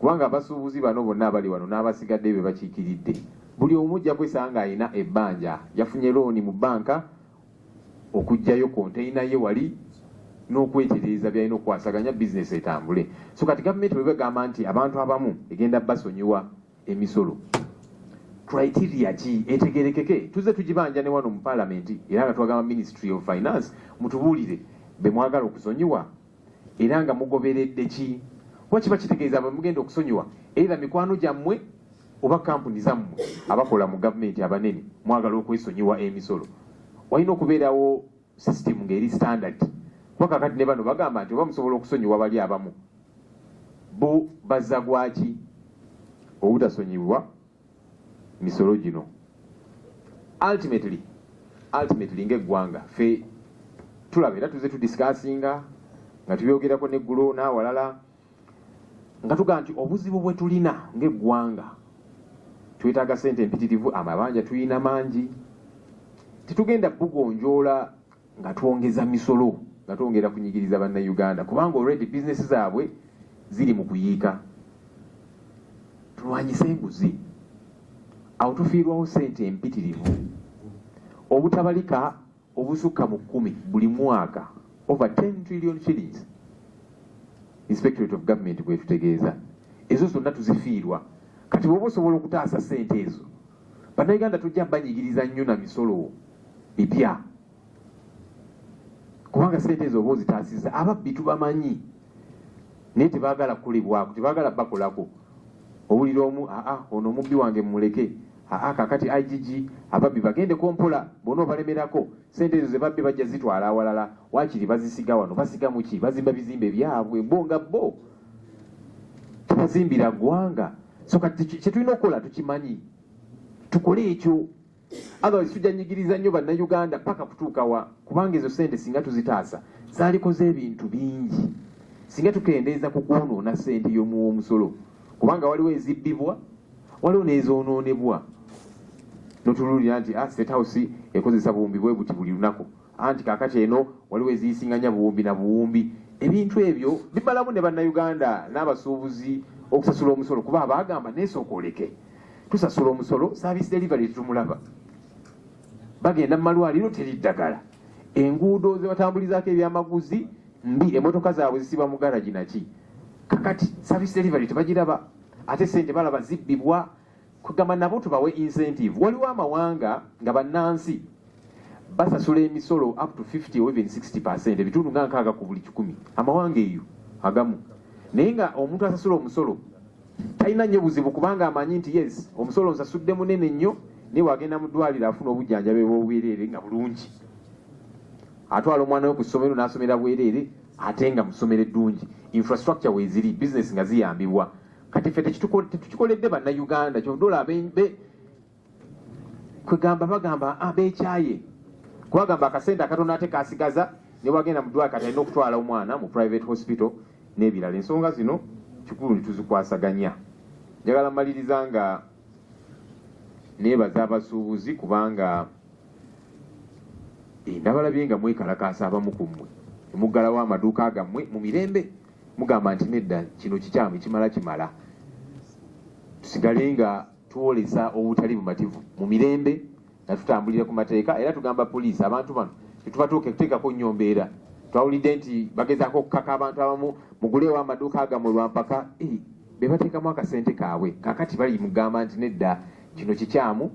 kubanga abasuubuzi bano bonna abali wano n'abasigadde be bakiikiridde buli omujja kwesanga alina ebbanja yafunye looni mu banka okujjayo konteyina ye wali n'okwetereeza byalina okwasaganya bizinesi etambule. So kati gavumenti bwe bagamba nti abantu abamu egenda basonyiwa emisolo, criteria ki etegerekeke? Tuze tugibanja ne wano mu palamenti era nga twagamba Ministry of Finance mutubuulire be mwagala okusonyiwa era nga mugoberedde ki? Kuba kiba kitegeeza mugenda okusonyiwa era mikwano gyammwe oba kampuni zammwe abakola mu gavumenti abanene mwagala okwesonyiwa emisolo. Walina okubeerawo system ng'eri standard. Kuba kakati ne bano bagamba nti oba musobola okusonyiwa bali abamu bo bazza gwaki obutasonyiwa misolo gino. Ultimately ng'eggwanga ffe tulaba era tuze tudisikasinga nga tubyogerako n'eggulo n'awalala nga tugamba nti obuzibu bwe tulina ng'eggwanga twetaaga ssente empitirivu, amabanja tuyina mangi, tetugenda bugonjoola nga twongeza misolo nga twongera kunyigiriza bannayuganda kubanga already bizinesi zaabwe ziri mu kuyiika. Tulwanyise enguzi, awo tufiirwawo ssente empitirivu obutabalika obusukka mu 10 buli mwaka, over 10 trillion shillings. Inspectorate of Government bwe tutegeeza ezo zonna tuzifiirwa. Kati bw'oba osobola okutaasa ssente ezo, bannayuganda tujja banyigiriza nnyo na misolo mipya kubanga ssente ezo oba ozitaasiza ababbi tubamanyi naye tebaagala kukolebwako, tebaagala bakolako. Owulira omu ono omubbi wange mumuleke, kakati IGG ababbi bagendeko mpola, bona obalemerako ssente ezo ze babbi bajja zitwala awalala, waakiri bazisiga wano. Basiga mu ki? Bazimba bizimbe byabwe bo nga bo tebazimbira ggwanga. So kati kyetulina okukola tukimanyi, tukole ekyo. Otherwise tujja nyigiriza nnyo bannayuganda paka kutuukawa kubanga ezo ssente singa tuzitaasa zaalikoze ebintu bingi, singa tukendeeza ku kwonoona ssente y'omusolo kubanga waliwo ezibbibwa, waliwo n'ezoonoonebwa. Notululira nti State House ekozesa buwumbi bwe buti buli lunaku, anti kakati eno waliwo eziyisinganya buwumbi na buwumbi. Ebintu ebyo bimalamu ne bannayuganda n'abasuubuzi okusasula omusolo kuba abagamba neesooka oleke tusasula omusolo, service delivery tetumulaba, bagenda mu malwaliro teri ddagala, enguudo ze batambulizaako ebyamaguzi mbi, emmotoka zaabwe zisiba mu garagi naki. Kakati service delivery tebagiraba, ate ssente balaba zibbibwa. Kugamba nabo tubawe incentive. Waliwo amawanga nga bannansi basasula emisolo up to 50 or even 60%, ebitundu nga 6 ku buli 100. Amawanga eyo agamu. Naye nga omuntu asasula omusolo talina nnyo buzibu kubanga amanyi nti yes omusolo nsasudde munene nnyo, naye wagenda mu ddwaliro afuna obujjanjabi bw'obwereere nga bulungi. Atwala omwana we ku ssomero n'asomera bwereere ate nga mu ssomero eddungi, infrastructure weeziri, bizinesi nga ziyambibwa. Kati ffe tekikoledde bannayuganda kyodoola kwegamba bagamba beekyaye kubagamba akasente akatono ate kasigaza ne wagenda mu ddwaliro kati alina okutwala omwana mu private hospital n'ebirala. Ensonga zino kikulu ntituzikwasaganya. Njagala maliriza nga neebaza abasuubuzi kubanga ndabalabye nga mwekalakaasa abamu ku mmwe muggalawo amaduuka gammwe mu mirembe mugamba nti nedda kino kikyamu kimala kimala. Tusigale nga tuwolesa obutali bumativu mu mirembe nga tutambulira ku mateeka era tugamba poliisi abantu bano tetubatuuke kuteekako nnyombeera. Twawulidde nti bagezaako okukaka abantu abamu mugulewo amaduuka agammwe lwampaka be bateekamu akasente kaabwe. Kakati bali mugamba nti nedda kino kikyamu,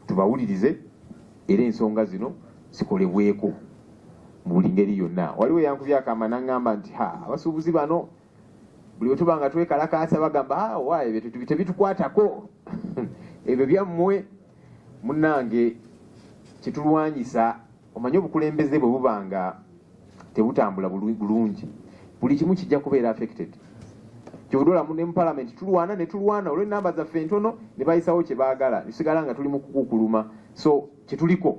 tubawulirize era ensonga zino zikolebweko mu buli ngeri yonna. Waliwo yankubye akama n'aŋŋamba nti abasuubuzi bano buli we tuba nga twekalakaasa bagamba waaye tebitukwatako ebyo byammwe. Munnange kitulwanyisa, omanye obukulembeze bwe buba nga tebutambula bulungi buli kimu kijja kubeera affected. Kyodola mu parliament tulwana ne tulwana olwo namba zaffe ntono ne bayisawo kye baagala tusigala nga tuli mu kukukuluma. So kyetuliko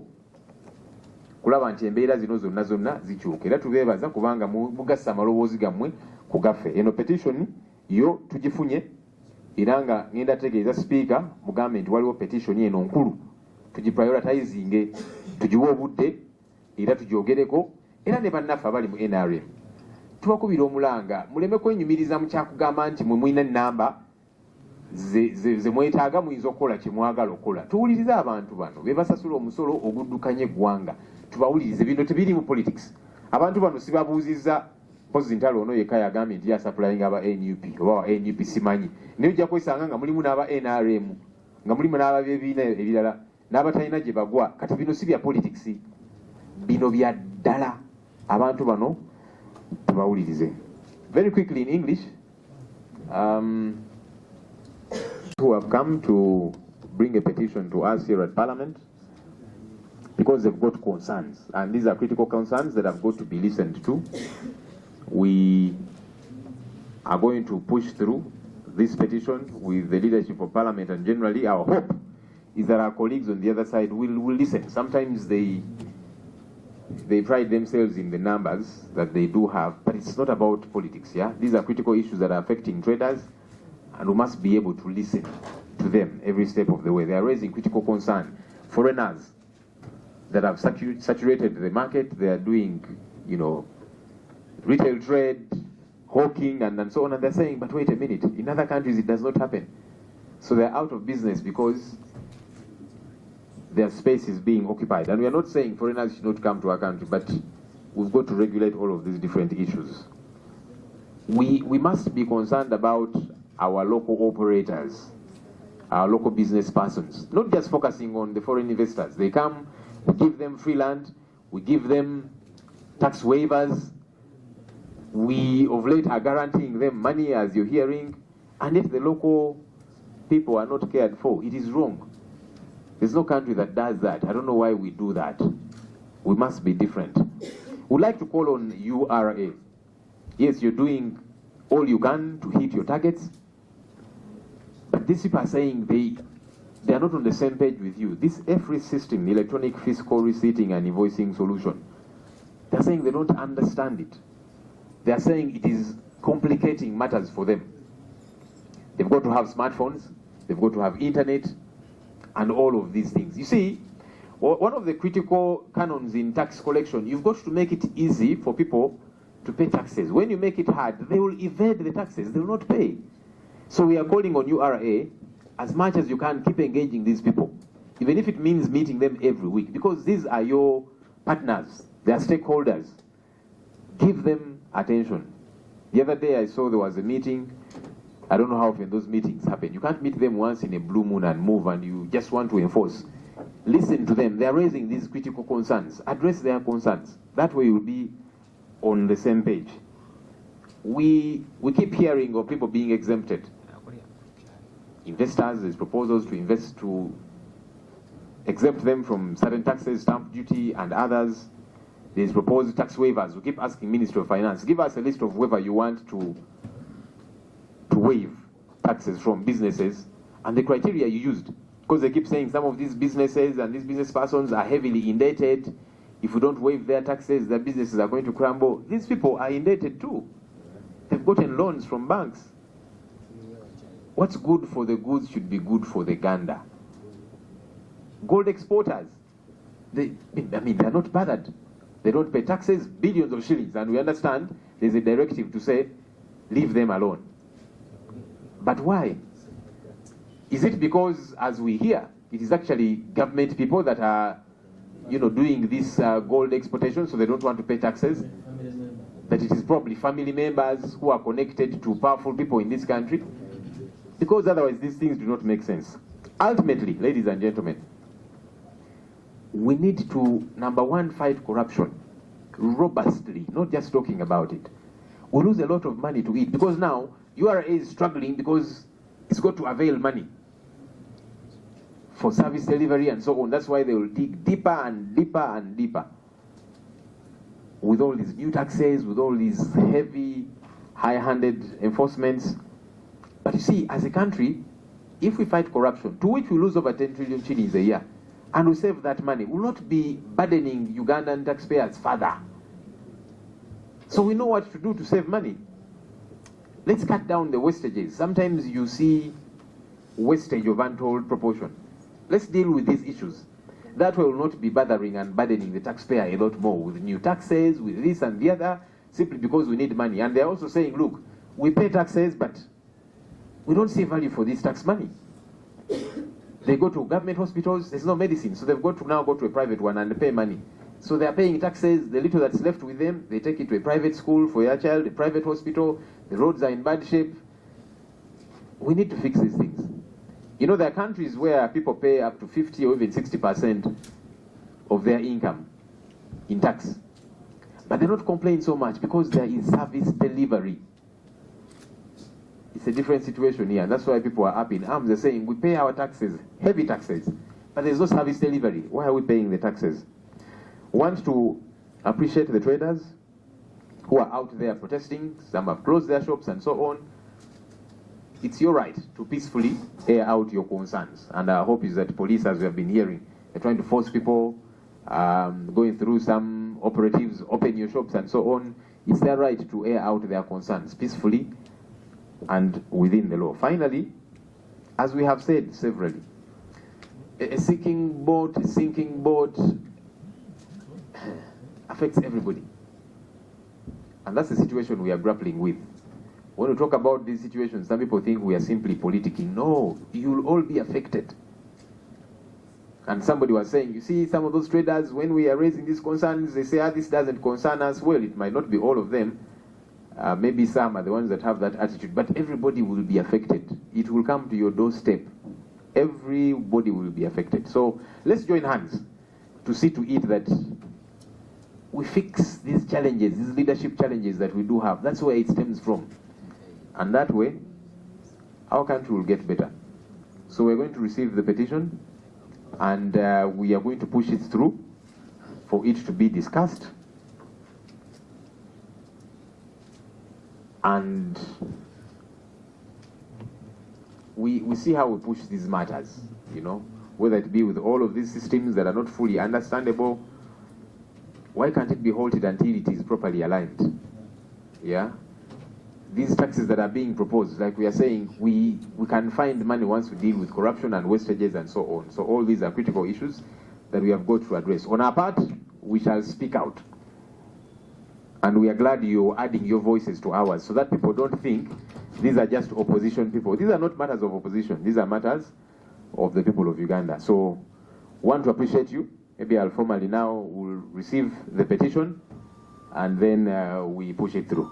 kulaba nti embeera zino zonna zikyuka era tubeebaza kubanga mugassa amaloboozi gammwe ku gaffe. Eno petition yo tugifunye era nga ngenda tegeeza speaker mugambe nti waliwo petition eno nkulu, tugiprioritizinge, tugiwe obudde era tugyogereko era ne bannaffe abali mu NRM tubakubira omulanga muleme kwenyumiriza mu kyakugamba nti mwe mulina nnamba ze mwetaaga muyinza okukola kye mwagala okukola. Tuwulirize abantu bano be basasula omusolo oguddukanya eggwanga, tubawulirize. Bino tebiri mu politics. Abantu bano sibabuuzizza mpozi ntalo ono yekka yagambye nti yasaplayinga aba NUP oba NUP simanyi, naye ojja kwesanga nga mulimu n'aba NRM, nga mulimu n'ababy'ebibiina ebirala n'abatalina gye bagwa. Kati bino si bya politics, bino bya ddala. Abantu bano tubawulirize. Very quickly in English, who have come to bring a petition to us here at Parliament because they've got concerns, and these are critical concerns that have got to be listened to. We are going to push through this petition with the leadership of Parliament, and generally our hope is that our colleagues on the other side will listen. Sometimes they pride themselves in the numbers that they do have, but it's not about politics. Yeah, these are critical issues that are affecting traders, and we must be able to listen to them every step of the way. They are raising critical concern. Foreigners that have saturated the market, they are doing, retail trade, hawking, and so on, and they're saying, but wait a minute, in other countries it does not happen. So they're out of business because their space is being occupied. And we are not saying foreigners should not come to our country, but we've got to regulate all of these different issues. We must be concerned about our local operators, our local business persons, not just focusing on the foreign investors. They come, we give them free land, we give them tax waivers, we of late are guaranteeing them money, as you're hearing, and if the local people are not cared for, it is wrong. There's no country that does that. I don't know why we do that. We must be different. We'd like to call on URA. Yes, you're doing all you can to hit your targets, but these people are saying they are not on the same page with you. This EFRI system, the electronic fiscal receipting and invoicing solution, they're saying they don't understand it. They are saying it is complicating matters for them. They've got to have smartphones, they've got to have internet, and all of these things. You see, one of the critical canons in tax collection, you've got to make it easy for people to pay taxes. When you make it hard, they will evade the taxes, they will not pay. So we are calling on URA, as much as you can, keep engaging these people, even if it means meeting them every week, because these are your partners, they are stakeholders. Give them attention. The other day I saw there was a meeting. I don't know how often those meetings happen. You can't meet them once in a blue moon and move, and you just want to enforce. Listen to them. They are raising these critical concerns. Address their concerns. That way you'll be on the same page. We keep hearing of people being exempted. Investors, there's proposals to exempt them from certain taxes, stamp duty and others. There's proposed tax waivers. We keep asking Ministry of Finance, give us a list of waiver you want to waive taxes from businesses and the criteria you used. Because they keep saying some of these businesses and these business persons are heavily indebted. If we don't waive their taxes, their businesses are going to crumble. These people are indebted too. They've gotten loans from banks. What's good for the goods should be good for the gander. Gold exporters, they're not bothered. They don't pay taxes, billions of shillings, and we understand there's a directive to say, leave them alone. But why? Is it because, as we hear, it is actually government people that are, doing this gold exportation, so they don't want to pay taxes? That it is probably family members who are connected to powerful people in this country? Because otherwise these things do not make sense. Ultimately, ladies and gentlemen, we need to, number one, fight corruption robustly, not just talking about it. We lose a lot of money to it, because now URA is struggling because it's got to avail money for service delivery and so on. That's why they will dig deeper and deeper and deeper with all these new taxes, with all these heavy, high-handed enforcements. But you see, as a country, if we fight corruption, to which we lose over 10 trillion shillings a year, and we save that money, will not be burdening Ugandan taxpayers further. So we know what to do to save money. Let's cut down the wastages. Sometimes you see wastage of untold proportion. Let's deal with these issues. That way will not be bothering and burdening the taxpayer a lot more with new taxes, with this and the other. simply because we need money. And they're also saying, look, we pay taxes, but we don't see value for this tax money. They go to government hospitals, there's no medicine, so they've got to now go to a private one and pay money. So they're paying taxes, the little that's left with them, they take it to a private school for your child, a private hospital, the roads are in bad shape. We need to fix these things. You know, there are countries where people pay up to 50 or even 60% of their income in tax. But they don't complain so much because there is service delivery. It's a different situation here, and that's why people are up in arms. They're saying, we pay our taxes, heavy taxes, but there's no service delivery. Why are we paying the taxes? Want to appreciate the traders who are out there protesting. Some have closed their shops and so on. It's your right to peacefully air out your concerns. And our hope is that police, as we have been hearing, they're trying to force people, going through some operatives, open your shops and so on. It's their right to air out their concerns peacefully and within the law. Finally, as we have said severally, a sinking boat affects everybody. And that's the situation we are grappling with. When we talk about these situations, some people think we are simply politicking. No, you'll all be affected. And somebody was saying, you see, some of those traders, when we are raising these concerns, they say, this doesn't concern us. Well, it might not be all of them. Maybe some are the ones that have that attitude. But everybody will be affected. It will come to your doorstep. Everybody will be affected. So let's join hands to see to it that we fix these challenges, these leadership challenges that we do have. That's where it stems from. And that way, our country will get better. So we're going to receive the petition, and we are going to push it through for it to be discussed. And we see how we push these matters, you know, whether it be with all of these systems that are not fully understandable. Why can't it be halted until it is properly aligned? Yeah? These taxes that are being proposed, like we are saying, we can find money once we deal with corruption and wastages and so on. So all these are critical issues that we have got to address. On our part, we shall speak out. And we are glad you're adding your voices to ours so that people don't think these are just opposition people. These are not matters of opposition. These are matters of the people of Uganda. So want to appreciate you. Maybe I'll formally now will receive the petition and then we push it through.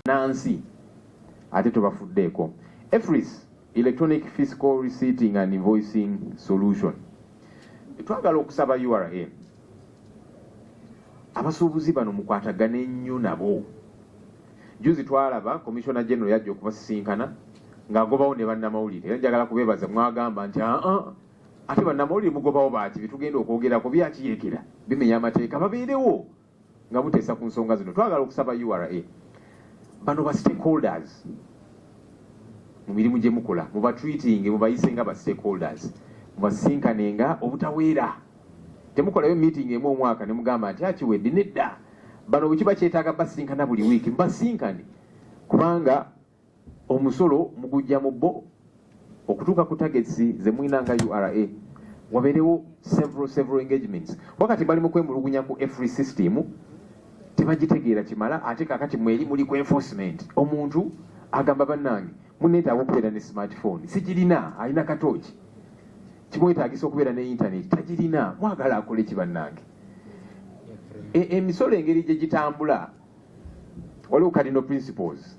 Nancy, ate tobafuddeko. EFRIS, Electronic Fiscal Receipting and Invoicing Solution. Twagala okusaba URA. Abasuubuzi bano mukwatagane nnyo nabo. Juzi twalaba Commissioner General yajja okubasisinkana ng'agobawo ne bannamawulire. Era njagala kubeebaza mwagamba nti ate bannamawulire mugobawo baaki bitugenda okwogerako byakiyeekera bimenya amateeka babeerewo nga muteesa ku nsonga zino. Twagala okusaba URA. Bano ba stakeholders mu mirimu gye mukola mubatweetinge mubayise nga ba stakeholders mubasinkanenga obutaweera. Temukolayo meeting emu omwaka ne mugamba nti akiwedde nedda. Bano bwe kiba kyetaaga basinkana buli wiiki mbasinkane kubanga omusolo mugujja mu bbo okutuuka ku targets ze mwina nga URA. Wabeerewo several engagements. Wakati bali mu kwemulugunya ku every system tebagitegeera kimala ate kakati mweri muli ku enforcement. Omuntu agamba bannange muneetaaga okubeera ne smartphone sikirina, alina katooki. Kimwetaagisa okubeera ne internet tagirina, mwagala akole ki bannange? Emisolo engeri gye gitambula waliwo cardinal principles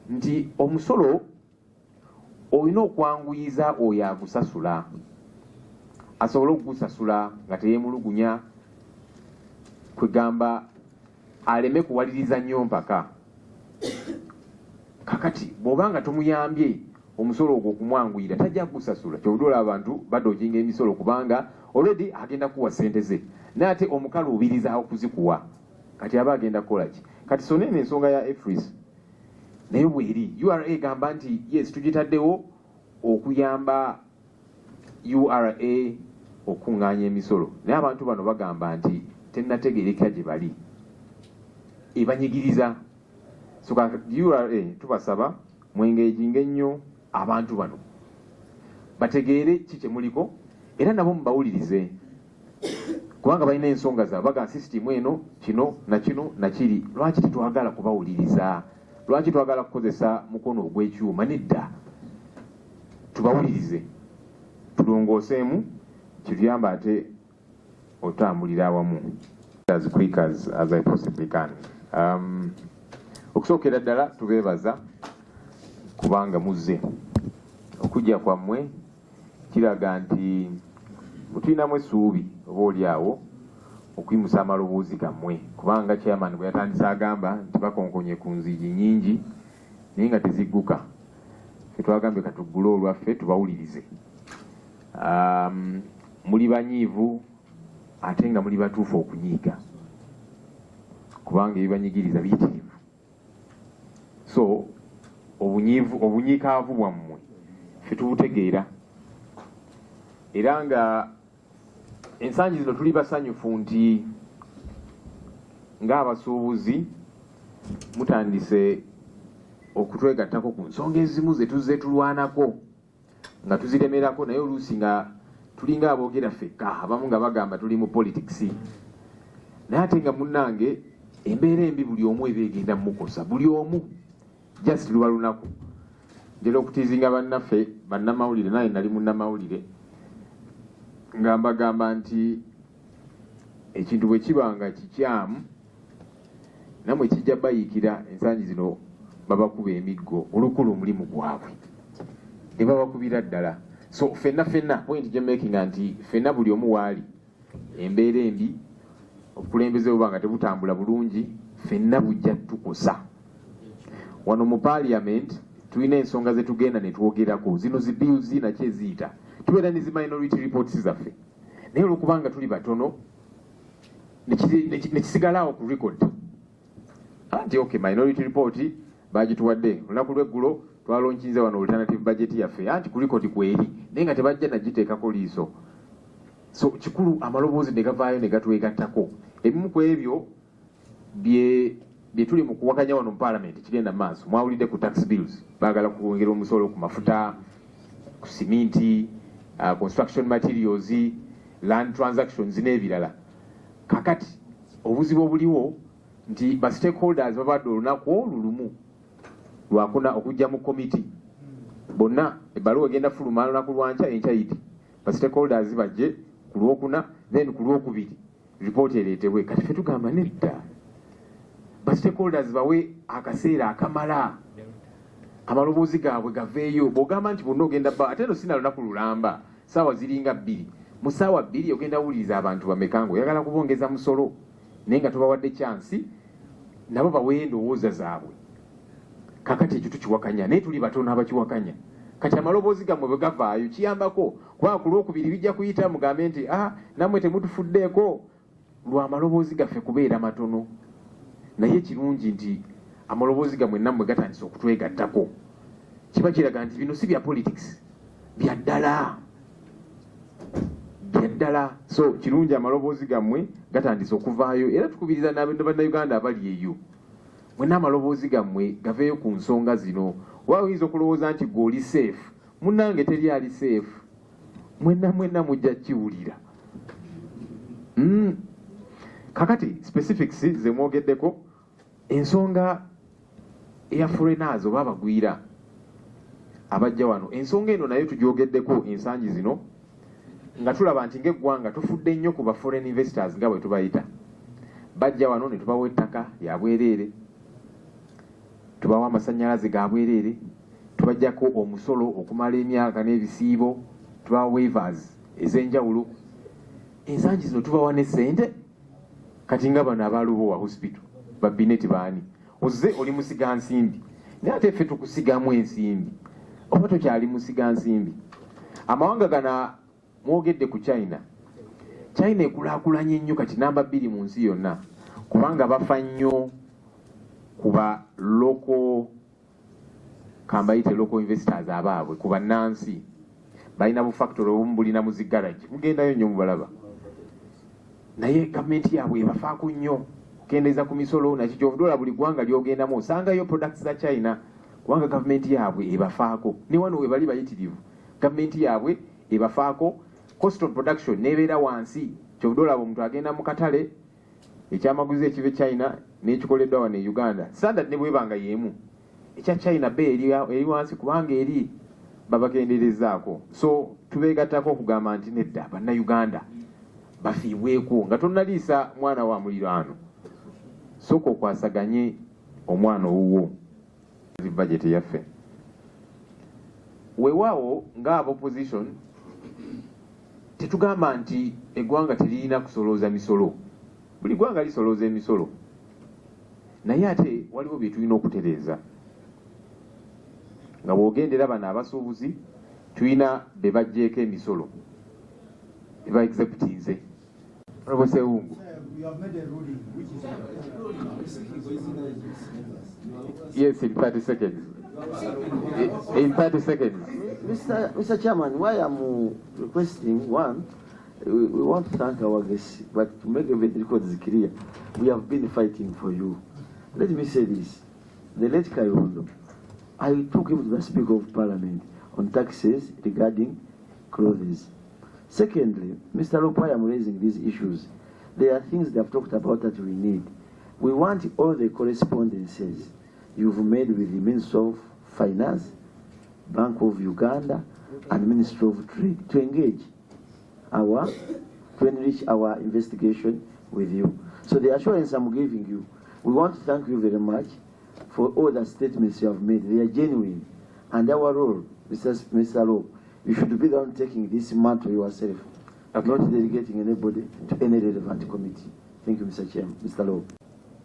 nti omusolo olina okwanguyiza oyo agusasula asobole okugusasula nga teyeemulugunya, kwegamba aleme kuwaliriza nnyo mpaka. Kakati bw'obanga tomuyambye omusolo ogwo okumwanguyira tajja kugusasula. Kyobudde abantu badojinga emisolo kubanga already agenda kuwa ssente ze, n'ate omukalu obiriza okuzikuwa kati aba agenda kukola ki? Kati so nene ensonga ya EFRIS naye bweri URA egamba nti yes tugitaddewo okuyamba URA okuŋŋaanya emisolo, naye abantu bano bagamba nti tennategeereka gye bali, ebanyigiriza. So URA tubasaba mwengeejinga ennyo abantu bano bategeere ki kye muliko era nabo mubawulirize. kubanga balina ensonga zaabwe baga sisitimu eno kino nakiri. Lwaki tetwagala kubawuliriza? Lwaki twagala kukozesa mukono ogw'ekyuma? Nedda, tubawulirize, tulongooseemu, kituyamba ate otambulira awamu as quick as I possibly can. Okusookera ddala tubeebaza kubanga muzze. Okujja kwammwe kiraga nti tulinamu essuubi oba oliawo okuyimusa amaloboozi gammwe, kubanga chairman bwe yatandise agamba nti bakonkonye ku nzigi nnyingi naye nga tezigguka. Ffe twagambye katuggule olwaffe tubawulirize. Muli banyiivu ate nga muli batuufu okunyiiga, kubanga ebibanyigiriza biyitirivu. So obunyiikaavu bwammwe ffe tubutegeera, era nga ensangi zino tuli basanyufu nti ng'abasuubuzi mutandise okutwegattako ku nsonga ezimu ze tuzze tulwanako nga tuziremerako, naye oluusi nga tulinga aboogera ffekka, abamu nga bagamba tuli mu politics. Naye ate nga munnange embeera embi buli omu eba egenda mukosa, buli omu just luba lunaku. Njera okutiizinga bannaffe bannamawulire, naye nali munnamawulire, nga mbagamba nti ekintu bwe kibanga kikyamu namwe kijja bayiikira ensangi zino babakuba emiggo olukula omulimu gwabwe ne babakubira ddala. So fenna point gye making nti fenna buli omu waali embeera embi, obukulembeze buba nga tebutambula bulungi, fenna bujja tukosa. Wano mu parliament tulina ensonga ze tugenda ne twogerako, zino zi bills nakyo eziyita, tubeera ne zi minority reports zaffe, naye olwokubanga tuli batono ne kisigalawo ku record anti okay, minority report bagituwadde olunaku lw'eggulo twalonkinze wano alternative budget yaffe, anti ku record kweri, naye nga tebajja nagiteekako liiso. So kikulu amaloboozi ne gavaayo ne gatwegattako. Ebimu ku ebyo bye tuli mu kuwakanya wano mu parliament kigenda maaso. Mwawulidde ku tax bills, baagala kwongera omusolo ku mafuta, ku siminti, construction materials, land transactions n'ebirala. Kakati obuzibu obuliwo nti ba stakeholders babadde olunaku olulumu lwakuna okujja mu committee, bonna ebbaluwa egenda fuluma lunaku lwanca enkyayiti, ba stakeholders bajje ku lwokuna, then ku lwokubiri report ereetebwe. Kati ffe tugamba nedda, ba stakeholders bawe akaseera akamala amaloboozi gaabwe gaveeyo. Bw'ogamba nti bonna ogenda ate no sina lunaku lulamba, saawa ziringa 2, mu saawa 2 ogenda wuliriza abantu bameka nga oyagala kubongeza musolo, naye nga tubawadde chansi nabo bawe endowooza zaabwe. Kakati ekyo tukiwakanya, naye tuli batono abakiwakanya. Kati amaloboozi gammwe bwe gavaayo kiyambako, kubanga ku lwokubiri bijja kuyita mugambe nti nammwe temutufuddeeko lwa amaloboozi gaffe kubeera matono. Naye kirungi nti amaloboozi gammwe nammwe gatandise okutwegattako. Kiba kiraga nti bino si bya politics, bya ddala. So kirungi amaloboozi gammwe gatandise okuvaayo, era tukubiriza n'Abannayuganda abali eyo, mwenna amaloboozi gammwe gaveeyo ku nsonga zino. Waawe oyinza okulowooza nti gw'oli safe, munnange teri ali safe, mwenna mujja kiwulira. Kakati specifics ze mwogeddeko, ensonga eya foreigners oba abagwira abajja wano, ensonga eno nayo tugyogeddeko ensangi zino, nga tulaba nti ng'eggwanga tufudde nnyo ku ba foreign investors nga bwe tubayita. Bajja wano ne tubawa ettaka lya bwereere, tubawa amasannyalaze ga bwereere, tubajjako omusolo okumala emyaka n'ebisiibo, tubawa waivers ez'enjawulo. Ensangi zino tubawa ne ssente. Kati nga bano abalubowa hospital babineti baani, ozze oli musiga nsimbi, naye ate ffe tukusigamu ensimbi, oba tokyali musiga nsimbi. Amawanga gana mwogedde ku China ekulaakulanye nnyo kati namba 2 mu nsi yonna, kubanga bafa nnyo kuba local investors abaabwe, kuba nansi balina bu factory obumu bulina mu zigaraji, mugendayo nnyo mubalaba, naye gavumenti yaabwe ebafaako nnyo okukendeeza ku misolo nakikyovudola buli ggwanga lyogendamu osangayo products za China, kubanga gavumenti yaabwe ebafaako. Ne wano we bali bayitirivu, gavumenti yaabwe ebafaako, cost of production nebeera wansi, kyobdola omuntu agenda mu katale ekyamaguzi ekive China n'ekikoleddwa wano e Uganda standard ne bwebanga yemu ekya China be eri wansi kubanga eri babakenderezaako. So tubeegattako okugamba nti nedda bannayuganda bafiibweko nga tonnaliisa mwana wa muliraano sooka okwasaganye omwana owuwo budget yaffe. Weewaawo ng'aba opposition tetugamba nti eggwanga teririna kusolooza misolo. Buli ggwanga lisolooza emisolo naye ate waliwo bye tulina okutereeza. Nga bw'ogendera bano abasuubuzi tulina be baggyeko emisolo be ba executinze. Honorable Sewungu. You have made a ruling which is Yes, in 30 seconds. In 30 seconds. Mr. Chairman, why I'm requesting one, we want to thank our guests, but to make the records clear, we have been fighting for you. Let me say this. The late Kayondo, I took him to the Speaker of Parliament on taxes regarding clothes. Secondly, Mr. Lopai, I'm raising these issues. There are things they have talked about that we need. We want all the correspondences you've made with the Ministry of Finance, Bank of Uganda, and Ministry of Trade to engage to enrich our investigation with you. So the assurance I'm giving you, we want to thank you very much for all the statements you have made. They are genuine. And our role, Mr. Law, you should be the one taking this mantle yourself, not delegating anybody to any relevant committee. Thank you, Mr. Chairman. Mr. Law.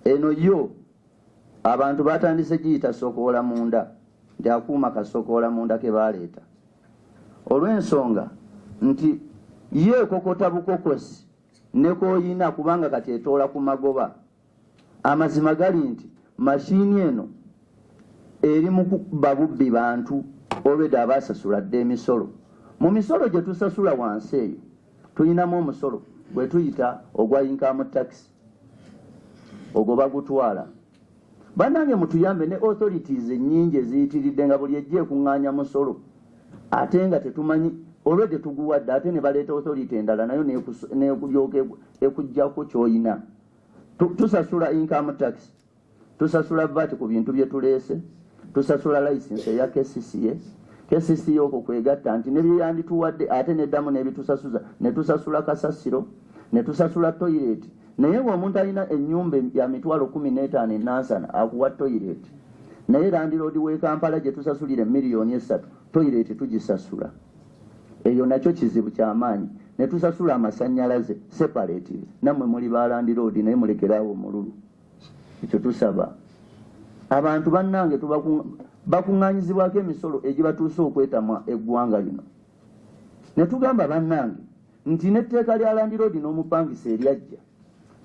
Eno yo abantu batandise giyita sokoola munda nti akuuma kasokoola munda ke baleeta olw'ensonga nti ye kokota bukokosi ne kooyina kubanga kati etoola ku magoba. Amazima gali nti mashini eno eri mu kuba bubbi bantu olwedde abasasula dde emisolo. Mu misolo gye tusasula wansi eyo tulinamu omusolo gwe tuyita ogwa income tax, ogwo bagutwala. Bannange mutuyambe ne authorities ennyingi eziyitiridde nga buli ejja ekuŋŋaanya musolo ate nga tetumanyi olwedde tuguwadde ate ne baleeta authority endala nayo nekulyoka ekuggyako ky'oyina. Tusasula income tax, tusasula VAT ku bintu bye tuleese, tusasula license eya KCCA okwo kwegatta nti ne byeyandituwadde ate neddamu nebitusasuza, ne tusasula kasasiro, ne tusasula toilet. Naye ng'omuntu alina ennyumba ya mitwalo 15 enansana akuwa toilet, naye landiroodi w'e Kampala gye tusasulire miliyoni 3 toilet tugisasula. Eyo nakyo kizibu ky'amaanyi. Ne tusasula amasannyalaze separate, nammwe muli ba landiroodi naye mulekeraawo omululu. Ekyo tusaba abantu bannange bakuŋŋaanyizibwako emisolo egibatuuse okwetamwa eggwanga lino. Ne tugamba bannange nti n'etteeka lya landiroodi n'omupangisa eryajja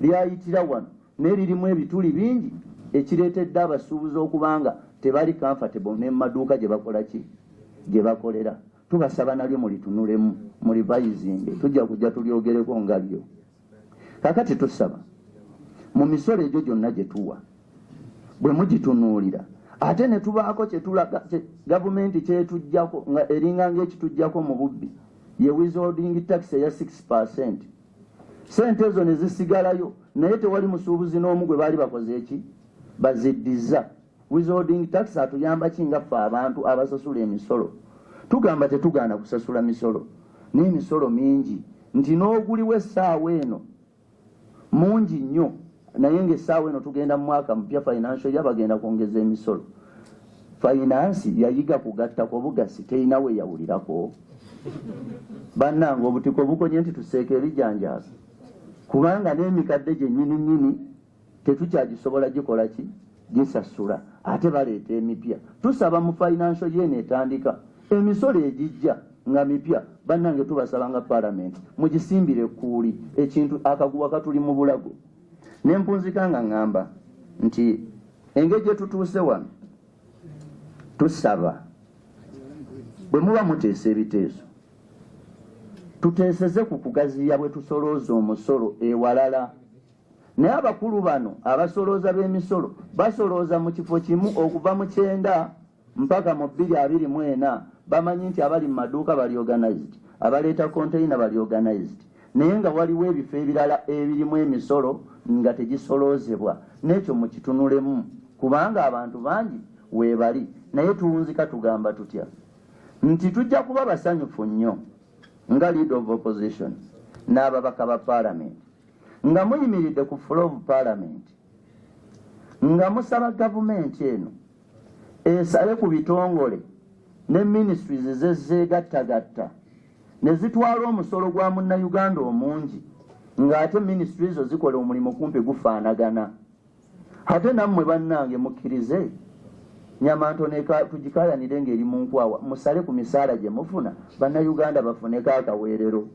lyayitira wano n'eririmu ebituli bingi ekireetedde abasuubuzi okubanga tebali comfortable ne maduuka gye bakolera. Tubasaba nalyo mulitunulemu mu revising, tujja kujja tulyogereko nga lyo. Kakati tusaba mu misolo egyo gyonna gye tuwa bwe mugitunuulira ate ne tubaako gavumenti kyetujjako nga eringa ng'ekitujjako mu bubbi ye withholding tax eya 6%. Sente ezo ne zisigalayo naye tewali musuubuzi n'omu gwe baali bakoze eki baziddiza. Withholding tax atuyamba kinga ffe abantu abasasula emisolo. Tugamba tetugaana kusasula misolo n'emisolo mingi nti n'oguliwo essaawa eno mungi nnyo, naye ng'essaawa eno tugenda mu mwaka mupya financial year bagenda kwongeza emisolo. Finance yayiga kugatta ku bugasi terina we yawulirako. Bannange obutiko bukonye nti tuseeke ebijanjaalo kubanga n'emikadde gye nnyini tetukyagisobola gikola ki gisasula ate baleeta emipya. Tusaba mu financial year netandika emisolo egijja nga mipya bannange tubasaba nga parliament mugisimbire kuuli ekintu akaguwa katuli mu bulago. Nempunzika nga ngamba nti engeri gye tutuuse wano tusaba bwe muba muteesa ebiteeso tuteeseze ku kugaziya bwe tusolooza omusolo ewalala. Naye abakulu bano abasolooza b'emisolo basolooza mu kifo kimu okuva mu 9 mpaka mu 2024. Bamanyi nti abali mu maduuka bali organized, abaleeta container bali organized, naye nga waliwo ebifo ebirala ebirimu emisolo nga tegisoloozebwa, n'ekyo mukitunulemu kubanga abantu bangi weebali. Naye tuwunzika tugamba tutya nti tujja kuba basanyufu nnyo nga leader of opposition n'ababaka ba parliament nga muyimiridde ku floor of parliament nga musaba gavumenti eno esale ku bitongole ne ministries zezeegattagatta ne zitwala omusolo gwa munnayuganda omungi ng'ate ministries ezo zikola omulimu kumpi gufaanagana. Ate nammwe bannange mukkirize Nyamanto tugikayanire ng'eri mu nkwawa, musale ku misaala gye mufuna bannayuganda bafuneko akaweerero,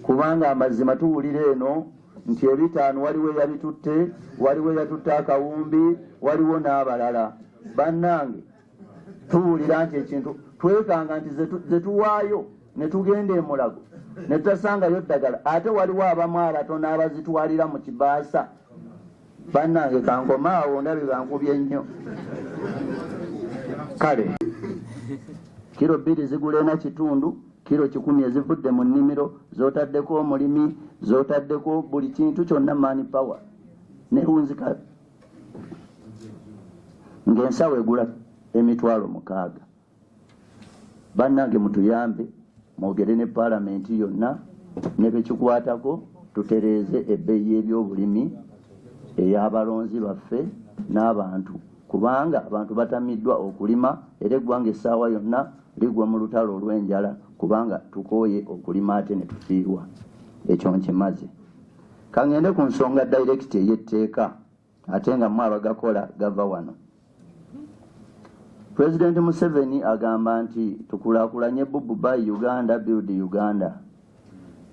kubanga amazima tuwulira eno nti ebitaano waliwo eyabitutte, waliwo eyatutte akawumbi, waliwo n'abalala. Bannange tuwulira nti ekintu twekanga nti zetuwaayo ne tugenda e Mulago ne tutasangayo ddagala, ate waliwo abamwalato n'abazitwalira mu kibaasa. Bannange kankomaawo ndabe bankubye nnyo. Kale kiro 2 zigula ena kitundu, kiro 10 ezivudde mu nnimiro, z'otaddeko omulimi, z'otaddeko buli kintu kyonna mani power newunzika ng'ensawo egula emitwalo 6. Bannange mutuyambe mwogere ne palamenti yonna ne bekikwatako tutereeze ebbeeyi y'ebyobulimi ey'abalonzi baffe n'abantu, kubanga abantu batamiddwa okulima era eggwanga essaawa yonna ligwa mu lutalo olw'enjala kubanga tukooye okulima ate ne tufiirwa. Ekyo nkimaze. Kangende ku nsonga direct ey'etteeka ate nga mwe abagakola gava wano. President Museveni agamba nti tukulaakulanye Bubu Bayi Uganda, build Uganda,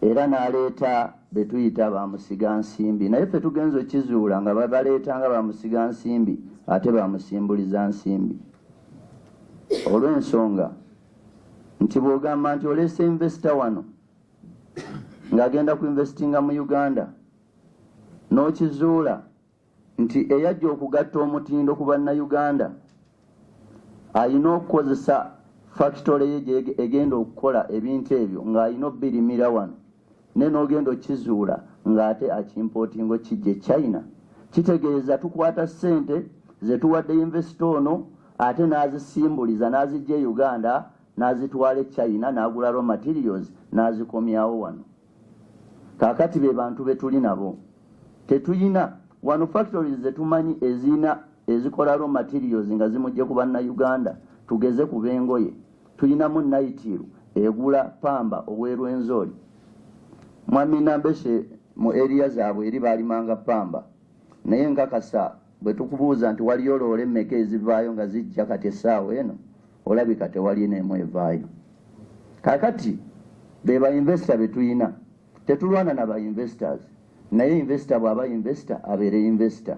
era n'aleeta betuyita bamusiga nsimbi, naye ffe tugenza okizuula nga babaleeta nga bamusiga nsimbi ate bamusimbuliza nsimbi. Olw'ensonga nti bw'ogamba nti oleese investor wano ng'agenda ku investinga mu Uganda, n'okizuula nti eyajja okugatta omutindo ku bannayuganda ayina okukozesa factory ye egenda okukola ebintu ebyo ng'ayina obbirimira wano, ne n'ogenda okizuula ng'ate akimportingo kijje China. Kitegeeza tukwata ssente ze tuwadde investor ono ate n'azisimbuliza n'azijja e Uganda n'azitwala China n'agula raw materials n'azikomyawo wano. Kaakati be bantu be tuli nabo. Tetuyina wano factories ze tumanyi ezikola raw materials nga zimujje ku bannayuganda, tugeze ku b'engoye. Tuyinamu Naitiru egula pamba Obwerwenzori. Mwami Nambeshe mu area zaabwe eri balimanga pamba, naye nkakasa bwe tukubuuza nti waliyo loole mmeka ezivaayo nga zijja kati essaawa eno olabika tewali n'emu evaayo. Kaakati be ba investor be tuyina, tetulwana na ba investors, naye investor bw'aba investor abeere investor.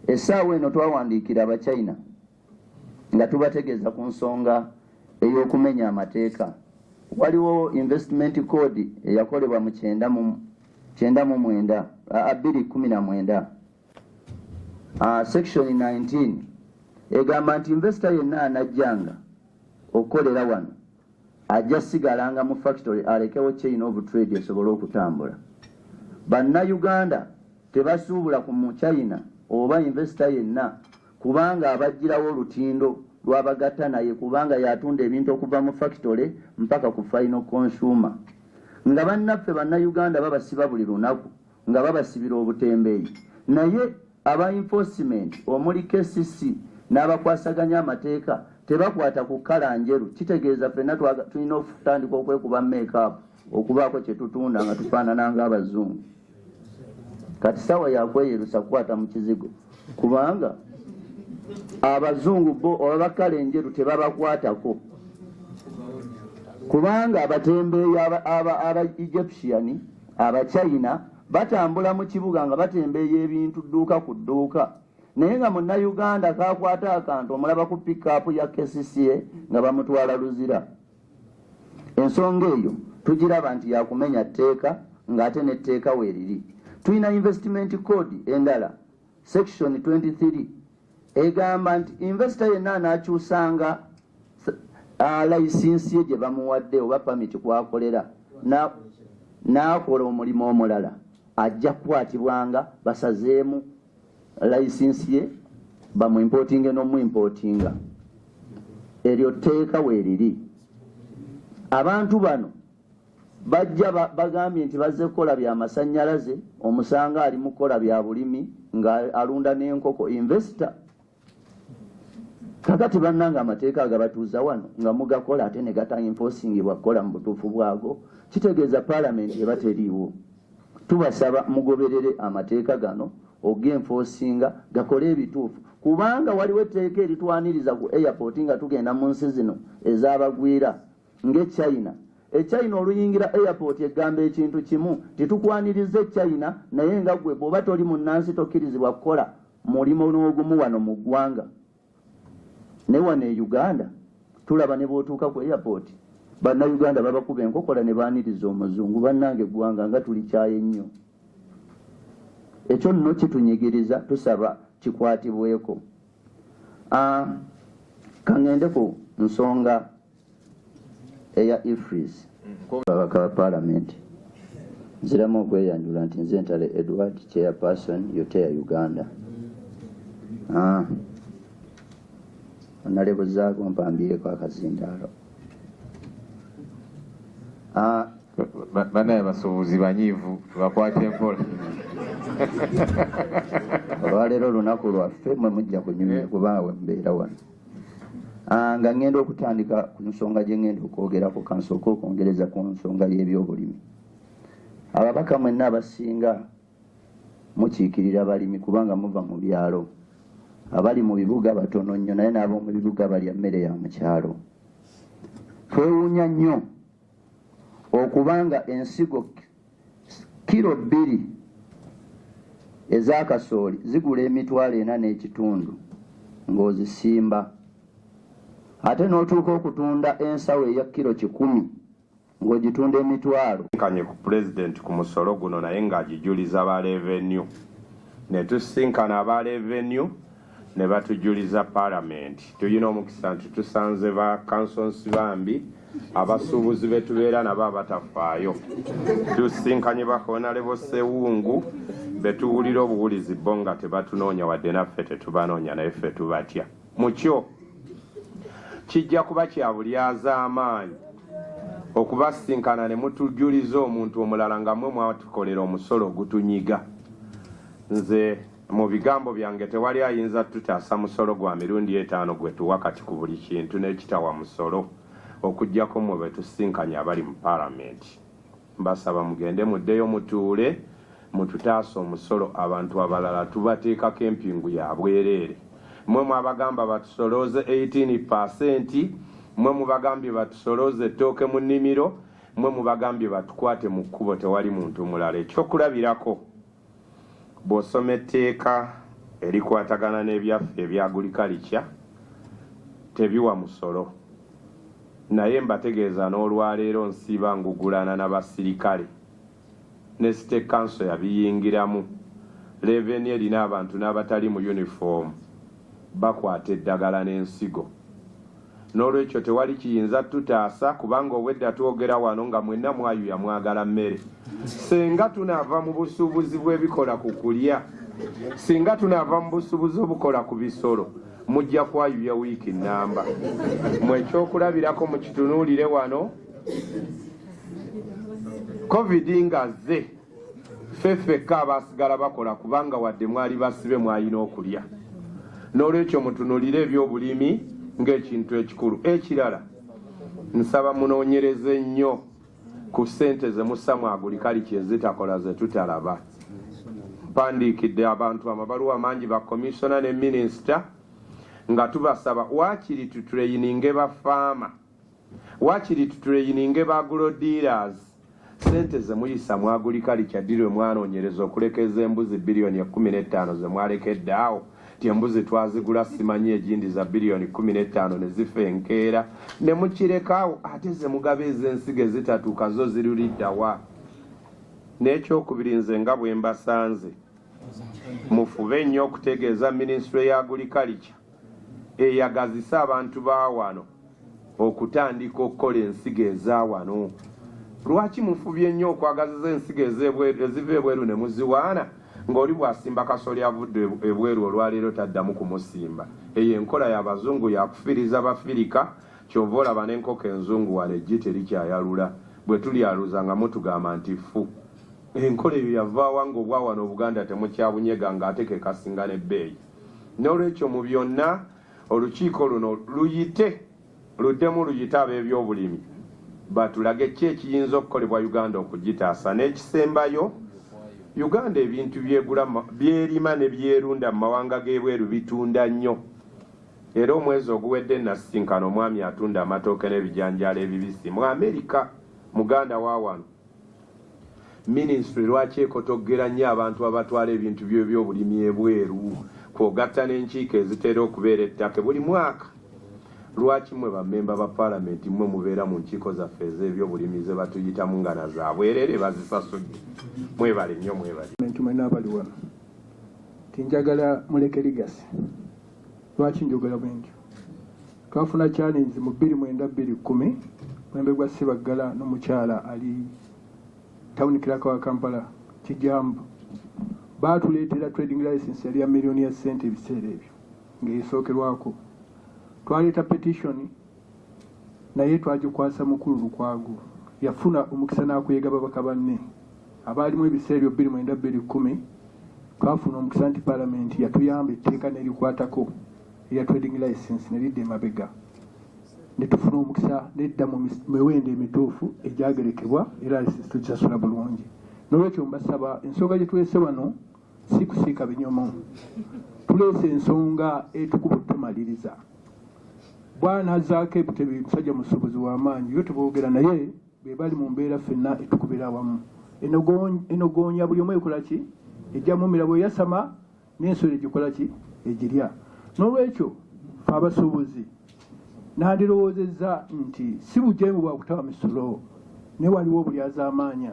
Essaawa eno twawandiikira Abachina nga tubategeeza ku nsonga ey'okumenya amateeka. Waliwo investment code eyakolebwa mu 2019 section 19 egamba nti investor yenna anajjanga okukolera wano ajja sigalanga mu factory alekewo chain of trade esobole okutambula. Bannayuganda tebasuubula ku mu China oba investor yenna kubanga abajjirawo olutindo lwabagatta naye kubanga yatunda ebintu okuva mu factory mpaka ku final consumer. Nga bannaffe bannayuganda babasiba buli lunaku nga babasibira obutembeeyi, naye aba enforcement omuli KCC n'abakwasaganya amateeka tebakwata ku kala njeru. Kitegeeza ffenna tulina okutandika okwekuba make-up okubaako kye tutunda nga tufaanana ng'abazungu. Kati sawa yakweyerusa kukwata mu kizigo kubanga abazungu bo oba bakala enjeru tebabakwatako, kubanga abatembeeyi aba Egyptian Abachina batambula mu kibuga nga batembeeya ebintu dduuka ku dduuka, naye nga munnayuganda kakwata akantu omulaba ku pick-up ya KCCA nga bamutwala luzira. Ensonga eyo tugiraba nti yakumenya tteeka ng'ate n'etteeka weeriri. Tuyina investment code endala section 23 egamba nti investor yenna anakyusanga license ye gye bamuwadde oba permit kwakolera n'akola omulimu omulala ajja kukwatibwanga basazeemu layisinsi ye bamwimpotinge n'omwimpotinga. Eryo tteeka weeriri. Abantu bano bajja bagambye nti bazze kukola byamasannyalaze, omusanga ali mu kukola bya bulimi nga alunda n'enkoko investor. Kakati bannanga amateeka agabatuuza wano nga mugakola ate ne gata enforcingibwa kukola mu butuufu bwago, kitegeeza paalamenti eba teriiwo. Tubasaba mugoberere amateeka gano ogenforcinga gakole ebituufu, kubanga waliwo etteeka eritwaniriza ku airport nga tugenda mu nsi zino ez'abagwira ng'e China. China oluyingira airport egamba ekintu kimu, titukwaniriza China naye nga gwe bw'oba toli munnansi tokkirizibwa kukola mulimu n'ogumu wano mu ggwanga. Ne wano e Uganda tulaba ne bw'otuuka ku airport bannayuganda babakuba enkokola ne baaniriza omuzungu. Bannange eggwanga nga tulikyaye nnyo. Ekyo nno kitunyigiriza, tusaba kikwatibweko. Kangende ku nsonga eya IFRIS. Ababaka ba Parliament nziramu okweyanjula nti nze Ntale Edward, chairperson yoteya Uganda. Nalebuzaako mpambyeko akazindaalo. Banaye basuubuzi banyiivu bakwate empola. Olwaleero lunaku lwaffe mwe mujja kunyumya kubaawe mbeera wano. Nga ngenda okutandika ku nsonga gye ngenda okwogerako, kansooka okwongereza ku nsonga y'ebyobulimi. Ababaka mwenna abasinga mukiikirira balimi kubanga muva mu byalo. Abali mu bibuga batono nnyo naye n'ab'omu bibuga balya mmere ya mu kyalo. Twewuunya nnyo okubanga ensigo kilo 2 eza kasooli zigula $4.4 ng'ozisimba, ate n'otuuka okutunda ensawo eya kilo 10 ng'ogitunda $1,000. Kanye ku president ku musolo guno naye ng'agijuliza ba revenue, ne tusinkana aba revenue ne batujuliza parliament. Tuyina omukisa nti tusanze ba councils bambi abasuubuzi betubeera nabo abatafaayo. Tusinkanye ba Honorable Sewungu betuwulira obuwulizi bo nga tebatunoonya wadde naffe tetubanoonya naye ffe tubatya. Mukyo kijja kuba kya bulyaza amaanyi okubasinkana ne mutujuliza omuntu omulala nga mmwe mwatukolera omusolo gutunyiga. Nze mu bigambo byange tewali ayinza tutaasa musolo gwa mirundi 5 gwe tuwa kati ku buli kintu n'ekitawa musolo okuggyako mmwe bwe tusinkanye abali mu Parliament. Mbasaba mugende muddeyo mutuule mututaasa omusolo abantu abalala tubateekako empingu ya bwereere. Mmwe mwabagamba batusoloze 18%, mmwe mubagambye batusoloze ettooke mu nnimiro, mmwe mubagambye batukwate mu kkubo tewali muntu mulala. Ekyokulabirako bw'osoma etteeka erikwatagana n'ebyaffe ebya agriculture tebiwa musolo, naye mbategeeza n'olwaleero nsiiba ngugulana n'abasirikale ne State Council yabiyingiramu. Revenue erina abantu n'abatali mu uniform bakwata eddagala n'ensigo. N'olwekyo tewali kiyinza tutaasa kubanga obwedda twogera wano nga mwenna mwayuya mwagala mmere. Singa tunaava mu busuubuzi bw'ebikola ku kulya, singa tunaava mu busuubuzi obukola ku bisolo, mujja kwayuya wiiki nnamba. Mmwe ekyokulabirako mu kitunuulire wano, COVID ngazze ffeffekka abasigala bakola kubanga wadde mwali basibe mwalina okulya. N'olwekyo mutunuulire ebyobulimi ng'ekintu ekikulu. Ekirala nsaba munoonyereze nnyo ku ssente ze mussa mu agriculture ezitakola ze tutalaba. Mpandiikidde abantu amabaluwa mangi ba commissioner ne minister nga tubasaba waakiri tutuleyininge ba farmer, waakiri tutuleyininge ba agro dealers. Ssente ze muyisa mu agriculture ddirwe mwanoonyereza okulekeza embuzi bilioni 15 ze mwalekedde awo. Embuzi twazigula simanyi egindi za bilioni 15 ne zifa enkeera ne mukirekawo ate ze mugaba ez'ensigo ezitatuuka zo ziruliddawa. N'ekyokubiri nze nga bwe mbasanze mufube nnyo okutegeeza Ministry ya Agriculture eyagazisa abantu ba wano okutandika okukola ensigo eza wano. lwaki mufubye ennyo okwagaziza ensigo eziva ebweru ne muziwaana ng'oli bw'asimba kasoli avudde ebweru olwaleero taddamu kumusimba? Eyo enkola y'abazungu yakufiriza Abafirika, kyova olaba n'enkoko enzungu wano eggi terikyayalula, bwe tulyaluza nga mutugamba nti ffu. Enkola eyo yavaawa ng'obwa wano Obuganda temukyabunyega ng'ate ke kasinga n'ebbeeyi. N'olwekyo mu byonna olukiiko luno luddemu luyite ab'ebyobulimi batulage ki ekiyinza okukolebwa Uganda okugitaasa. N'ekisembayo, Uganda ebintu byerima ne byerunda mu mawanga g'ebweru bitunda nnyo. Era omwezi oguwedde nasisinkana omwami atunda amatooke n'ebijanjaalo ebibisi mu Amerika, muganda wa wano. Ministry lwaki ekotoggera nnyo abantu abatwala ebintu by'ebyobulimi ebweru kwogatta n'enkiiko ezitera okubeera ettaka buli mwaka? Lwaki mwe bammemba ba paalamenti mmwe mubeera mu nkiiko zaffe ez'ebyobulimi ze batuyitamu nga na za bwerere bazisasudde? Mwebale nnyo, mwebale. Mwena abali wano tinjagala muleke ligasi. Lwaki njogera bwentyo? Twafuna challenge mu 2009-2010 mwembe gwa Ssebaggala n'omukyala ali town kiraka wa Kampala Kijambo. Baatuleetera trading license yali ya milioni ya sente ebiseera ebyo ng'esookerwako. Twaleeta petition naye twagikwasa mukulu Lukwago. Yafuna omukisa n'akuyega babaka banne abaalimu ebiseera ebyo 2009-2010. Twafuna omukisa nti Parliament yatuyamba etteeka n'erikwatako ya trading license nelidde emabega. Ne tufuna omukisa nedda mu miwendo emituufu egyagerekebwa era license tugisasula bulungi. N'olwekyo mbasaba ensonga gye tuleese wano si kusiika binyomo. Tuleese ensonga etukuba tumaliriza. Bwana azaako ebitebi musajja musuubuzi w'amaanyi yo tuboogera naye be bali mu mbeera ffenna etukubira awamu. Enogoonya buli omu ekola ki? Ejja mumira bwe yasama n'ensolo egikola ki? Egirya. N'olwekyo fe abasuubuzi nandirowoozezza nti si bujeemu bwa kutawa misolo naye waliwo obulyazaamaanya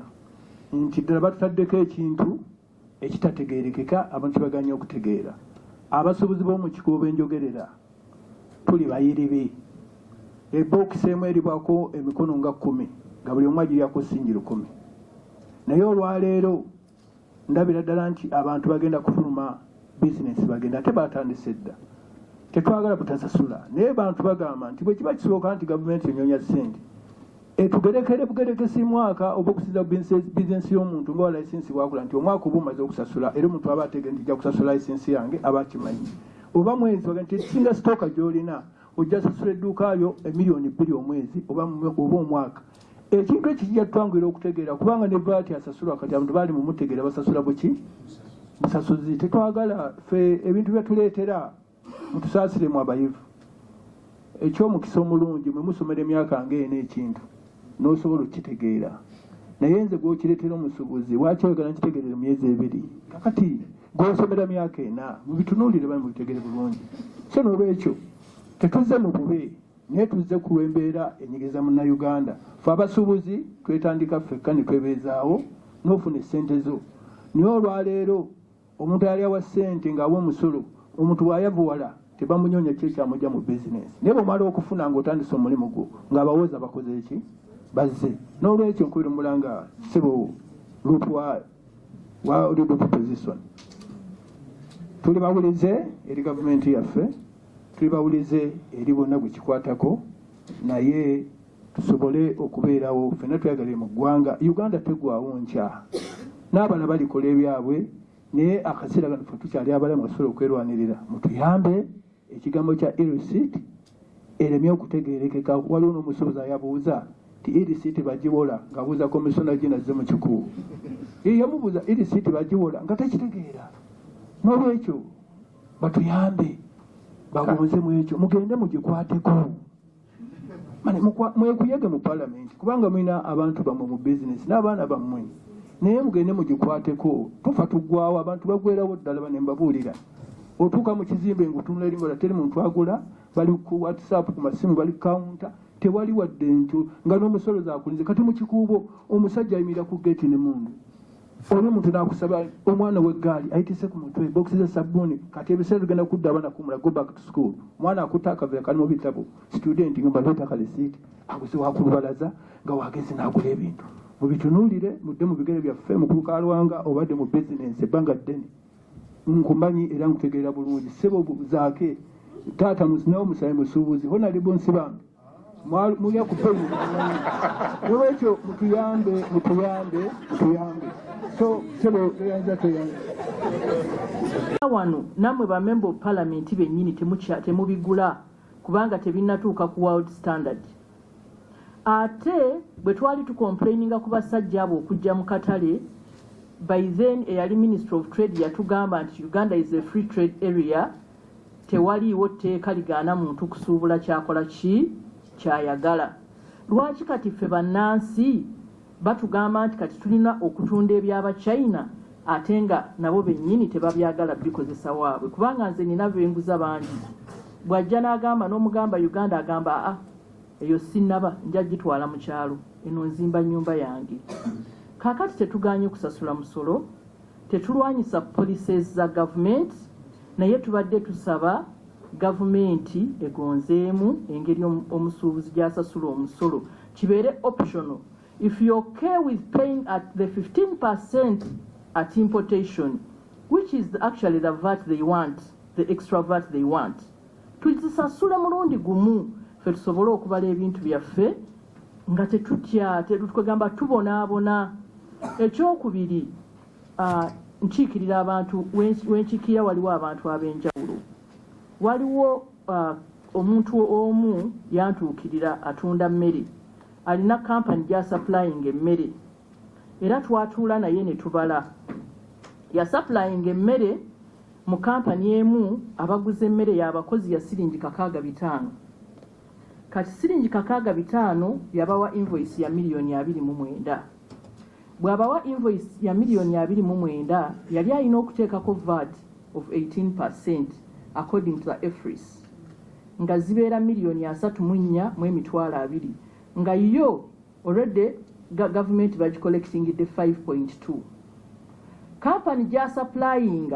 nti ddala batutaddeko ekintu ekitategeerekeka abantu baganya okutegeera. Abasuubuzi b'omu kikubo benjogerera tuli bayiribi. Ebokisi emu eribwako emikono nga 10 nga buli omu agiryako sinjiro 10. Naye olwaleero ndabira ddala nti abantu bagenda kufuluma bizinesi bagenda ate batandise dda. Tetwagala butasasula naye bantu bagamba nti bwe kiba kisooka nti gavumenti enyonya ssente etugerekere bugerekesi mwaka oba okusiza bizinesi y'omuntu nga licensi bwakula nti omwaka oba omaze okusasula era omuntu aba ategeka nti jja kusasula licensi yange aba akimanyi. Oba mwezi bagamba nti singa sitooka gy'olina ojja sasula edduuka yo emiliyoni 2 omwezi oba omwaka. Ekintu ekyo kijja tutwanguyira okutegeera kubanga ne vaati asasulwa kati abantu baali mumutegeera basasula buki? Busasuzi. Tetwagala ffe ebintu byatuleetera mutusaasire mu abayivu. Ekyomukisa omulungi mwe musomera emyaka ng'eno ekintu n'osobola okitegeera. Naye nze gw'okireetera omusuubuzi lwaki oyagala nkitegeerere mu myezi 2 kakati gw'osomera myaka 4 mubitunuulire bali mubitegere bulungi. So n'olwekyo tetuzze mu bube naye tuzze ku lw'embeera enyigiriza munnayuganda. Ffe abasuubuzi twetandika ffekka ne twebeezaawo n'ofuna essente zo. Naye olwaleero omuntu alyawa ssente ng'awa omusolo omuntu bw'ayavuwala tebamunyonya ki ekyamujja mu bizinesi. Naye bw'omala okufuna ng'otandise omulimu gwo ng'abawoza bakoze eki? Bazze. N'olwekyo nkubira omulanga ssebo lutwa wa leadership position. Tuli bawulize eri gavumenti yaffe, tuli bawulize eri bonna gwe kikwatako, naye tusobole okubeerawo ffenna tweyagale mu ggwanga. Uganda tegwawo nkya n'abana balikola ebyabwe naye akaseera kano ffe tukyali abalamu asobola okwerwanirira. Mutuyambe ekigambo kya e-receipt eremye okutegeerekeka. Waliwo n'omusuubuzi ayabuuza ti e-receipt bagiwola ng'abuuza komisona gye nazze mu kikubo. Yamubuuza e-receipt bagiwola nga tekitegeera. N'olwekyo batuyambe bagonze mu ekyo mugende mugikwateko. Mwekuyege mu paalamenti kubanga mulina abantu bammwe mu bizinesi n'abaana bammwe naye mugende mugikwateko. Tufa tuggwawo abantu bagwerawo ddala bane mbabuulira. Otuuka mu kizimbe ng'otunula eringola teri muntu agula bali ku WhatsApp ku masimu bali counter tewali wadde ntyo nga n'omusolo zaakulize kati mu kikuubo omusajja ayimirira ku geeti ne mundu oli omuntu nakusaba omwana w'eggaali ayitise ku mutwe bokisi za sabbuuni kati ebiseera bigenda kudda abaana kumula go back to school omwana akutta akavera kali mu bitabo student nga baleeta kalisiiti aguse wakulubalaza nga wagezi n'agula ebintu mubitunuulire mudde mu bigere byaffe mukulu kalwanga obadde mu bizinensi ebbanga ddene nkumanyi era nkutegeera bulungi ssebo zaake taata musinawo musayi musuubuzi honalibo nsibange mulya ku peyi nolwekyo mutuyambe so sebo toyanza wano namwe bamemba of parliament bennyini temubigula kubanga tebinnatuuka ku world standard. Ate bwe twali tucomplaininga ku basajja abo okujja mu katale, by then eyali minister of trade yatugamba nti Uganda is a free trade area, tewaliiwo tteeka ligaana muntu kusuubula kyakola ki kyayagala. Lwaki kati ffe bannansi batugamba nti kati tulina okutunda ebyaba China ate nga nabo bennyini tebabyagala bikozesa waabwe? Kubanga nze nina benguza bangi, bw'ajja n'agamba n'omugamba Uganda agamba eyo sinnaba nja gitwala mu kyalo, eno nzimba nnyumba yange. Kaakati tetuganye kusasula musolo, tetulwanyisa policies za government, naye tubadde tusaba gavumenti egonzeemu engeri omusuubuzi gy'asasula omusolo kibeere optional. If you're okay with paying at the 15% at importation, which is actually the VAT they want, the extra VAT they want, tuzisasule mulundi gumu ffe tusobole okubala ebintu byaffe nga tetutya tetugamba tubonaabona. Ekyokubiri, nkiikirira abantu wenkiikirira waliwo abantu ab'enjawulo. Waliwo omuntu omu yantuukirira atunda mmere, alina kampani gy'asupplying emmere, era twatuula naye ne tubala. Yasupplying emmere mu kampani emu, abaguze emmere y'abakozi ya siringi 650. Kati siringi 650 yabawa invoice ya $229,000. Bw'abawa invoice ya $229,000 yali alina okuteekako VAT of 18% according to the EFRIS, nga zibeera $3,420,000, nga yo already government bagicollecting the 5.2. Company just supplying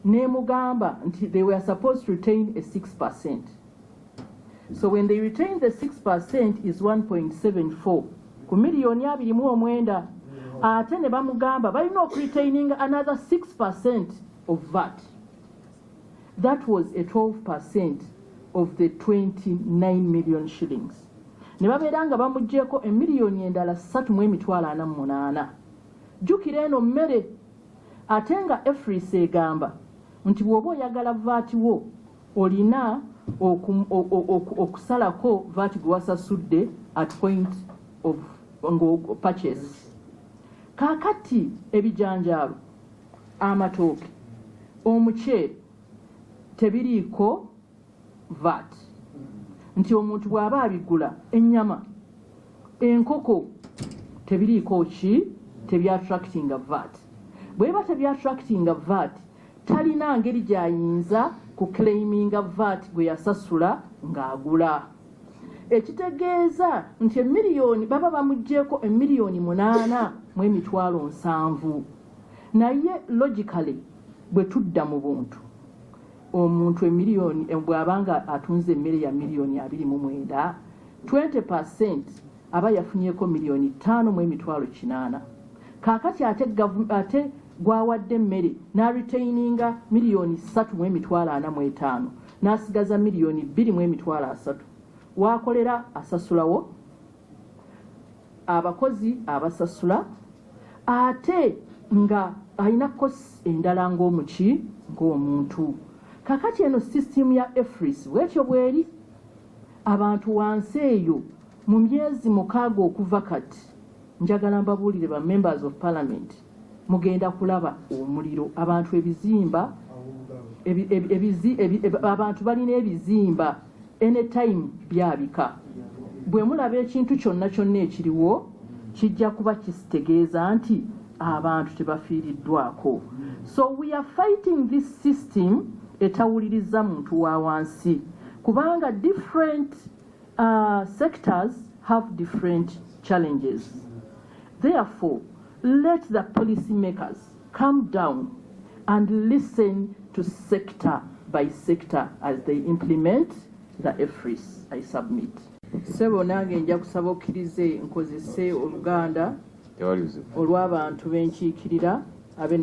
nemugamba nti they were supposed to retain a 6%. So when they retain the 6% is 1.74 ku $229,000. Ate ne bamugamba balina retaining another 6% of VAT. That was a 12% of the 29 million shillings. Ne babeera nga bamuggyeko $3,348,000. Jjukira eno mmere, ate nga EFRIS egamba nti bw'oba oyagala VAT wo olina okusalako VAT gwe wasasudde at point of purchase. Kaakati ebijanjaalo, amatooke, omuceere tebiriiko VAT. Nti omuntu bw'aba abigula, ennyama, enkoko tebiriiko ki, tebyatractinga VAT. Bweba tebyatractinga VAT, talina ngeri gy'ayinza kuclaiminga VAT gwe yasasula ng'agula. Ekitegeeza nti emiliyoni baba bamuggyeko $8,700,000. Naye logically bwe tudda mu buntu, omuntu emiliyoni bw'abanga atunze emmere ya $229,000, 20% aba yafunyeko $5,800,000. Kaakati ate gwawadde emmere n'aretaininga $3,445,000 n'asigaza $2,230,000. Wakolera asasulawo abakozi abasasula, ate nga alina kosi endala ng'omuntu. Kakati eno system ya EFRIS bwetyo bweri. Abantu wansi eyo mu myezi 6 okuva kati, njagala mbabuulire ba members of parliament, mugenda kulaba omuliro. Abantu ebizimba, abantu balina ebizimba anytime byabika. Bwe mulaba ekintu kyonna ekiriwo kijja kuba kisitegeeza nti abantu tebafiiriddwako. So we are fighting this system etawuliriza muntu wa wansi, kubanga different sectors have different challenges. Therefore, let the policy makers come down and listen to sector by sector as they implement the EFRIS. I submit. Sebo nange nja kusaba okkirize nkozese Oluganda olw'abantu b'enkiikirira ab'e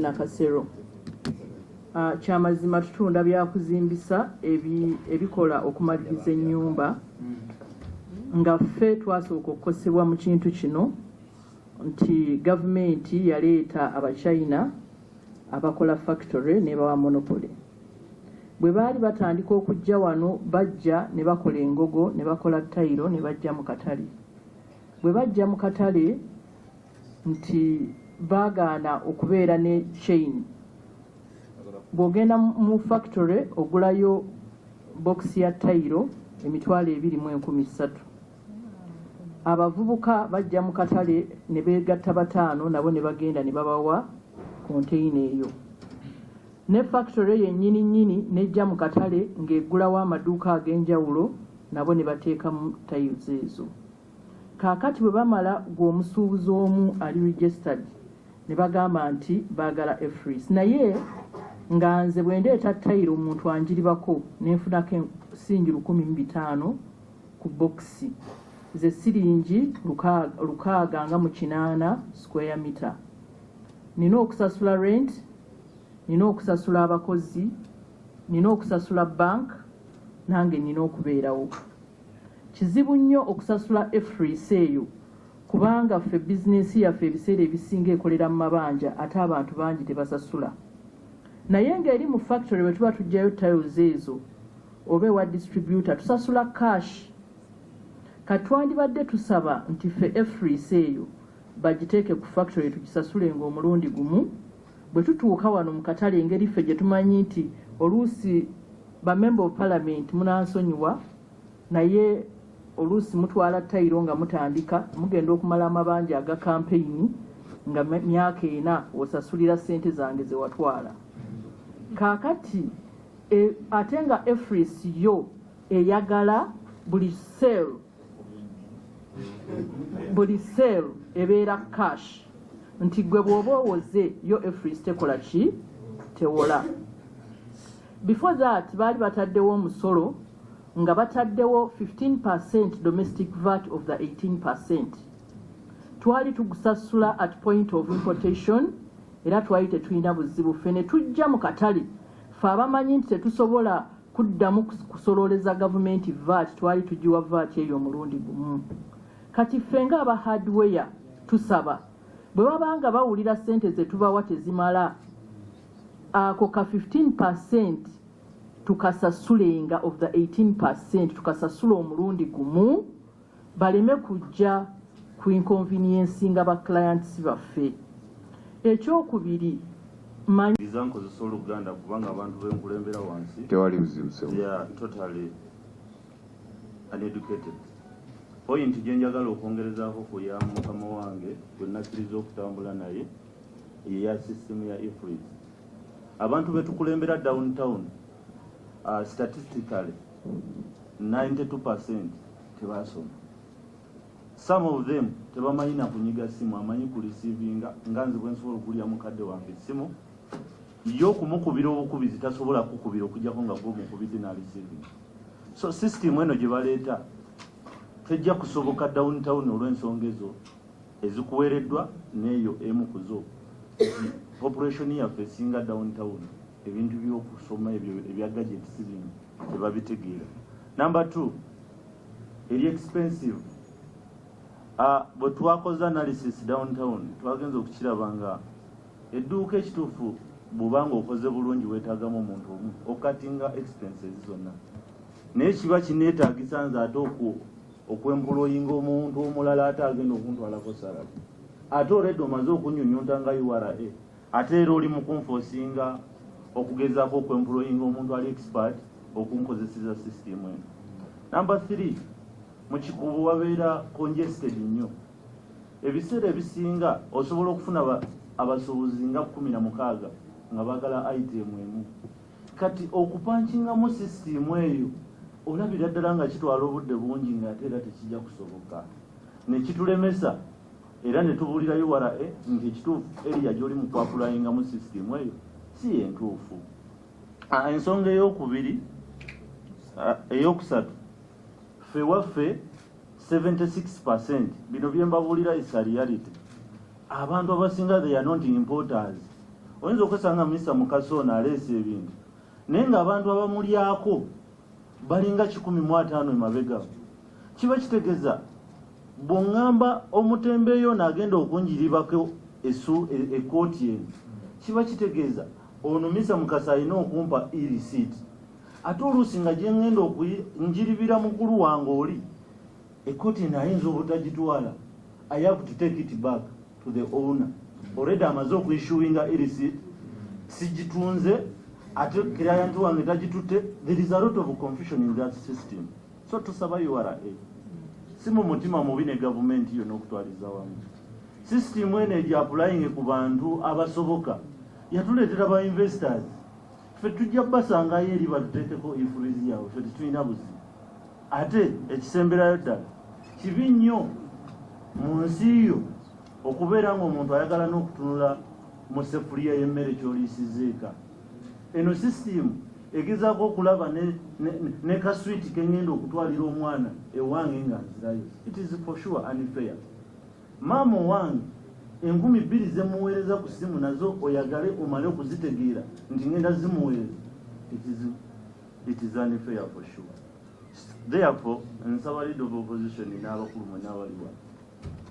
kyamazima tutunda byakuzimbisa ebikola okumaliriza ennyumba nga ffe twasooka okukosebwa mu kintu kino nti gavumenti yaleeta abachina abakola factory ne bawa monopoly. Bwe baali batandika okujja wano bajja ne bakola engogo ne bakola tayiro ne bajja mu katale. Bwe bajja mu katale nti baagaana okubeera ne chain. Bw'ogenda mu factory ogulayo box ya tayiro emitwalo 2,300. Abavubuka bajja mu katale ne beegatta bataano nabo ne bagenda ne babawa container eyo. Ne factory yennyini nnyini nejja mu katale ng'eggulawo amaduuka ag'enjawulo nabo ne bateeka mu tayiro ezo. Kaakati bwe bamala gw'omusuubuzi omu ali registered ne bagamba nti baagala EFRIS. Naye nga nze bwe ndeeta tayiro omuntu anjiribako n'enfunako ensingi 1,500 ku bokisi. Ze siringi 600 nga mu 8 square meter. Nina okusasula rent, nina okusasula abakozi, nina okusasula bank, nange nina okubeerawo. Kizibu nnyo okusasula EFRIS eyo kubanga ffe bizinesi yaffe ebiseera ebisinga ekolera mu mabanja ate abantu bangi tebasasula. Naye ng'eri mu factory bwe tuba tujjayo tiles ezo oba ewa distributor tusasula cash. Katwandibadde tusaba nti ffe EFRIS eyo bagiteeke ku factory tugisasule ng'omulundi gumu. Bwe tutuuka wano mu katale engeri ffe gye tumanyi nti oluusi ba member of parliament munansonyiwa naye oluusi mutwala tayiro nga mutandika mugenda okumala amabanja aga campaign nga myaka 4 osasulira ssente zange ze watwala. Kaakati ate nga EFRIS yo eyagala buli sale ebeera cash nti gwe bw'oba owoze yo EFRIS tekola ki tewola. Before that baali bataddewo omusolo nga bataddewo 15% domestic VAT of the 18%. Twali tugusasula at point of importation era twali tetulina buzibu. Ffe ne tujja mu katale ffe abamanyi nti tetusobola kuddamu kusololeza gavumenti VAT twali tugiwa VAT eyo omulundi gumu. Kati ffe ng'aba hardware tusaba bwe babanga bawulira ssente ze tubawa tezimala ako ka 15% tukasasulenga of the 18% tukasasula omulundi gumu baleme kujja ku inconvenience nga ba clients baffe. Ekyokubiri nkozesa Oluganda kubanga abantu b'enkulembera wansi tewali buzibu. They are totally uneducated. Point gye njagala okwongerezaako ku ya mukama wange gwe nakkiriza okutambula naye eya system ya EFRIS. Abantu betukulembera downtown statistically 92% tebasoma. Some of them tebamanyi na kunyiga simu, amanyi ku receivinga nga nze bwe nsobola okulya mukadde wange simu yo kumukubira obukubizi tasobola kukubira okujjako nga gwe mukubidde na receiving. So system eno gye baleeta tejja kusoboka downtown olw'ensonga ezo ezikuweereddwa n'eyo emu ku zo. Population yaffe esinga downtown ebintu by'okusoma ebyo ebya gadgets bingi tebabitegeera. Number 2, eri expensive. Bwe twakoze analysis downtown twagenza okukiraba nga edduuka ekituufu bw'obanga okoze bulungi weetaagamu omuntu omu okatinga expenses zonna. Naye kiba kineetaagisa nze ate okwemployinga omuntu omulala ate agenda okuntwalako salary. Ate olwedde omaze okunyunyunta nga URA ate era oli mu kunfosinga okugezaako okwemployinga omuntu ali expert okunkozeseza system eno. Number 3, mu kikuubo wabeera congested nnyo. Ebiseera ebisinga osobola okufuna abasuubuzi nga 16 nga baagala item emu. Kati okupankingamu system eyo olabira ddala nga kitwala obudde bungi nga ate era tekijja kusoboka. Ne kitulemesa era ne tubuulira URA nti ekituufu eriya gy'oli mu kwapulayinga mu sisitimu eyo si entuufu. Ensonga eyokusatu, ffe waffe 76%, bino bye mbabuulira is a reality. Abantu abasinga they are not importers. Oyinza okwesanga Mr. Mukasona aleese ebintu naye ng'abantu abamulyako balinga 150 emabega. Kiba kitegeeza bw'oŋŋamba omutembeeyo n'agenda okunjiribako ekkooti eno, kiba kitegeeza ono Mr. Mukasa alina okumpa e-receipt. Ate oluusi nga gye ŋŋenda okunjiribira mukulu wange oli, ekkooti eno ayinza obutagitwala. I have to take it back to the owner. Already amaze okwissuinga e-receipt, sigitunze, ate client wange tagitutte. There is a lot of confusion in that system. So tusaba URA si mu mutima mubi ne gavumenti yonna okutwaliza wamu. System eno egi applying ku bantu abasoboka yatuleetera ba investors. Ffe tujja basangayo eri batuteekeko influence yaabwe, ffe tetulina buzibu. Ate ekisemberayo ddala kibi nnyo mu nsi yo okubeera ng'omuntu ayagala n'okutunula mu sefuliya y'emmere ky'oliisizeeka. Eno system egezaako okulaba ne kaswiti kengenda okutwalira omwana ewange nga nzirayo. It is for sure unfair. Maama wange 2,000 zemuweereza ku simu nazo oyagale omale okuzitegeera nti ngenda zimuweereza. It is unfair for sure. Therefore, nsaba leader of opposition n'abakulu mwenna abaliwa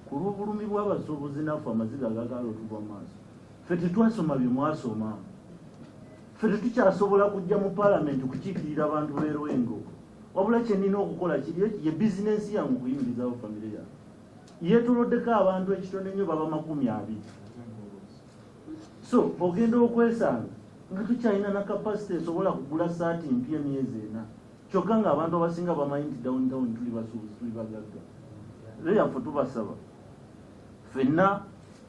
ku lw'obulumi bw'abasuubuzi naffe amaziga agagala otuva maaso. Ffe tetwasoma bye mwasoma. Ffe tetukyasobola kujja mu paalamenti kukiikirira abantu b'Erwengo. Wabula kye nnina okukola kiri ye bizinensi yange okuyimirizawo famire yange. Yeetoloddeko abantu ekitone nnyo baba 20. So ogenda okwesanga nga tukyalina na kapasite esobola kugula saati mpya emyezi 4. Kyokka ng'abantu abasinga bamanyi nti downtown tuli basuubuzi, tuli bagagga. Therefore tubasaba ffenna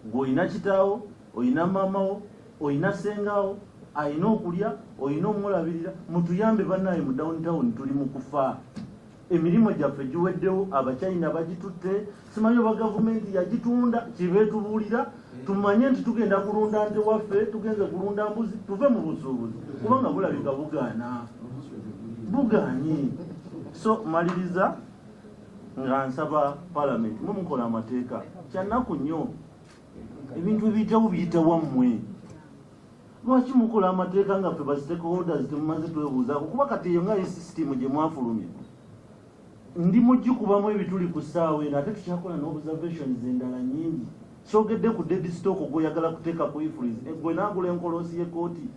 ng'olina kitaawo, olina maamawo, olina ssengawo, alina okulya, olina omulabirira, mutuyambe bannaye mu downtown tuli mu kufa. Emirimu gyaffe giweddewo, Abachina bagitutte, simanyi oba gavumenti yagitunda, kibeetubuulira, tumanye nti tugenda kulunda nte waffe, tugenze kulunda mbuzi, tuve mu busuubuzi, kubanga bulabika bugaanye. So maliriza nga nsaba paalamenti mumukola amateeka. Kyannaku nnyo ebintu ebiyitawo biyita wammwe. Lwaki mukola amateeka nga ffe ba stakeholders temumaze twebuuzaako? Kuba kati eyo nga sisitimu gye mwafulumye ndi mugikubamu ebituli ku ssaawa eno, ate tukyakola n'observations endala nnyingi. Soogedde ku dead stock gw'oyagala kuteeka ku influence, gwe naagula enkoloosi y'ekkooti,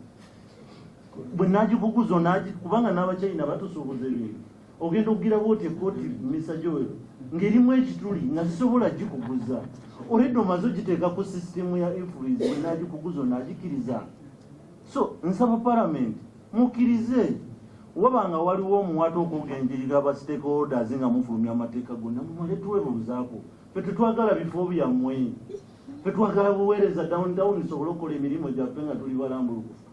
bwe naagikuguza kubanga n'Abachina batusuubuza ebintu. Ogenda okugira bwoti ekkooti Mr. Joel ng'erimu ekituli nga zisobola gikuguza. Already omaze ogiteeka ku sisitimu ya influence, bwe naagikuguza onaagikiriza. So nsaba paalamenti mukkirize wabanga waliwo omuwaata okugenjirira aba stakeholders nga mufulumya amateeka gonna mumale twebuuzaako. Ffe tetwagala bifo byammwe, ffe twagala buweereza downtown tusobole okukola emirimu gyaffe nga tuli balambulukufu.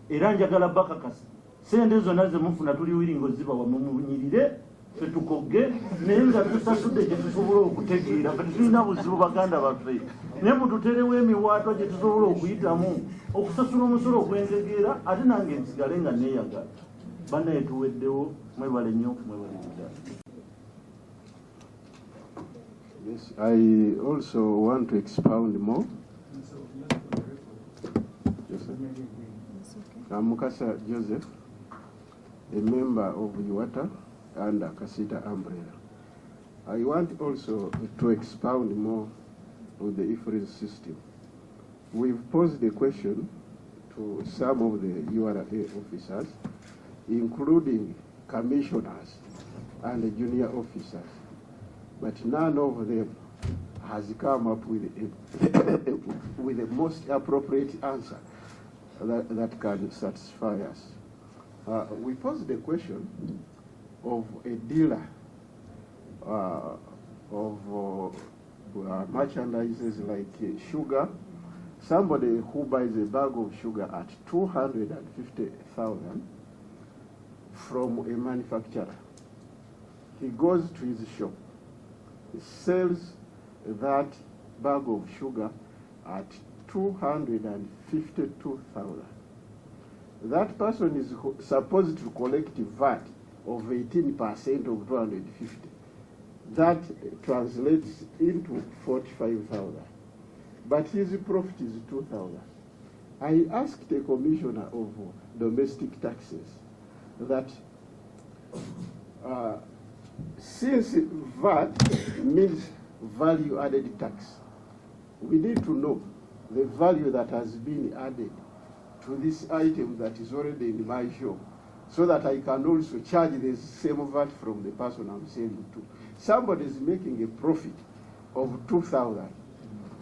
Era njagala bakakasa sente zonna ze mufuna tuli wiringo zibawa mumunyirire, ffe tukogge naye nga tusasudde gye tusobola okutegeera. Ffe tulina buzibu baganda baffe, naye mututerewo emiwaato gye tusobola okuyitamu okusasula omusolo ogw'entegeera, ate nange nsigale nga neeyagala. Bannaye tuweddewo, mwebale nnyo, mwebale ddala. Yes, I also want to expound more. Yes, sir. I'm Mukasa Joseph, a member of UWATA under Kasita umbrella. I want also to expound more on the influence system. We've posed a question to some of the URA officers, including commissioners and the junior officers, but none of them has come up with with the most appropriate answer that can satisfy us. We posed the question of a dealer of merchandises like sugar, somebody who buys a bag of sugar at 250,000 from a manufacturer. He goes to his shop, he sells that bag of sugar at 252,000. That person is supposed to collect VAT of 18% of 250. That translates into 45,000. But his profit is 2,000. I asked the Commissioner of Domestic Taxes that since VAT means value added tax, we need to know the value that has been added to this item that is already in my shop, so that I can also charge the same VAT from the person I'm selling to. Somebody is making a profit of 2,000,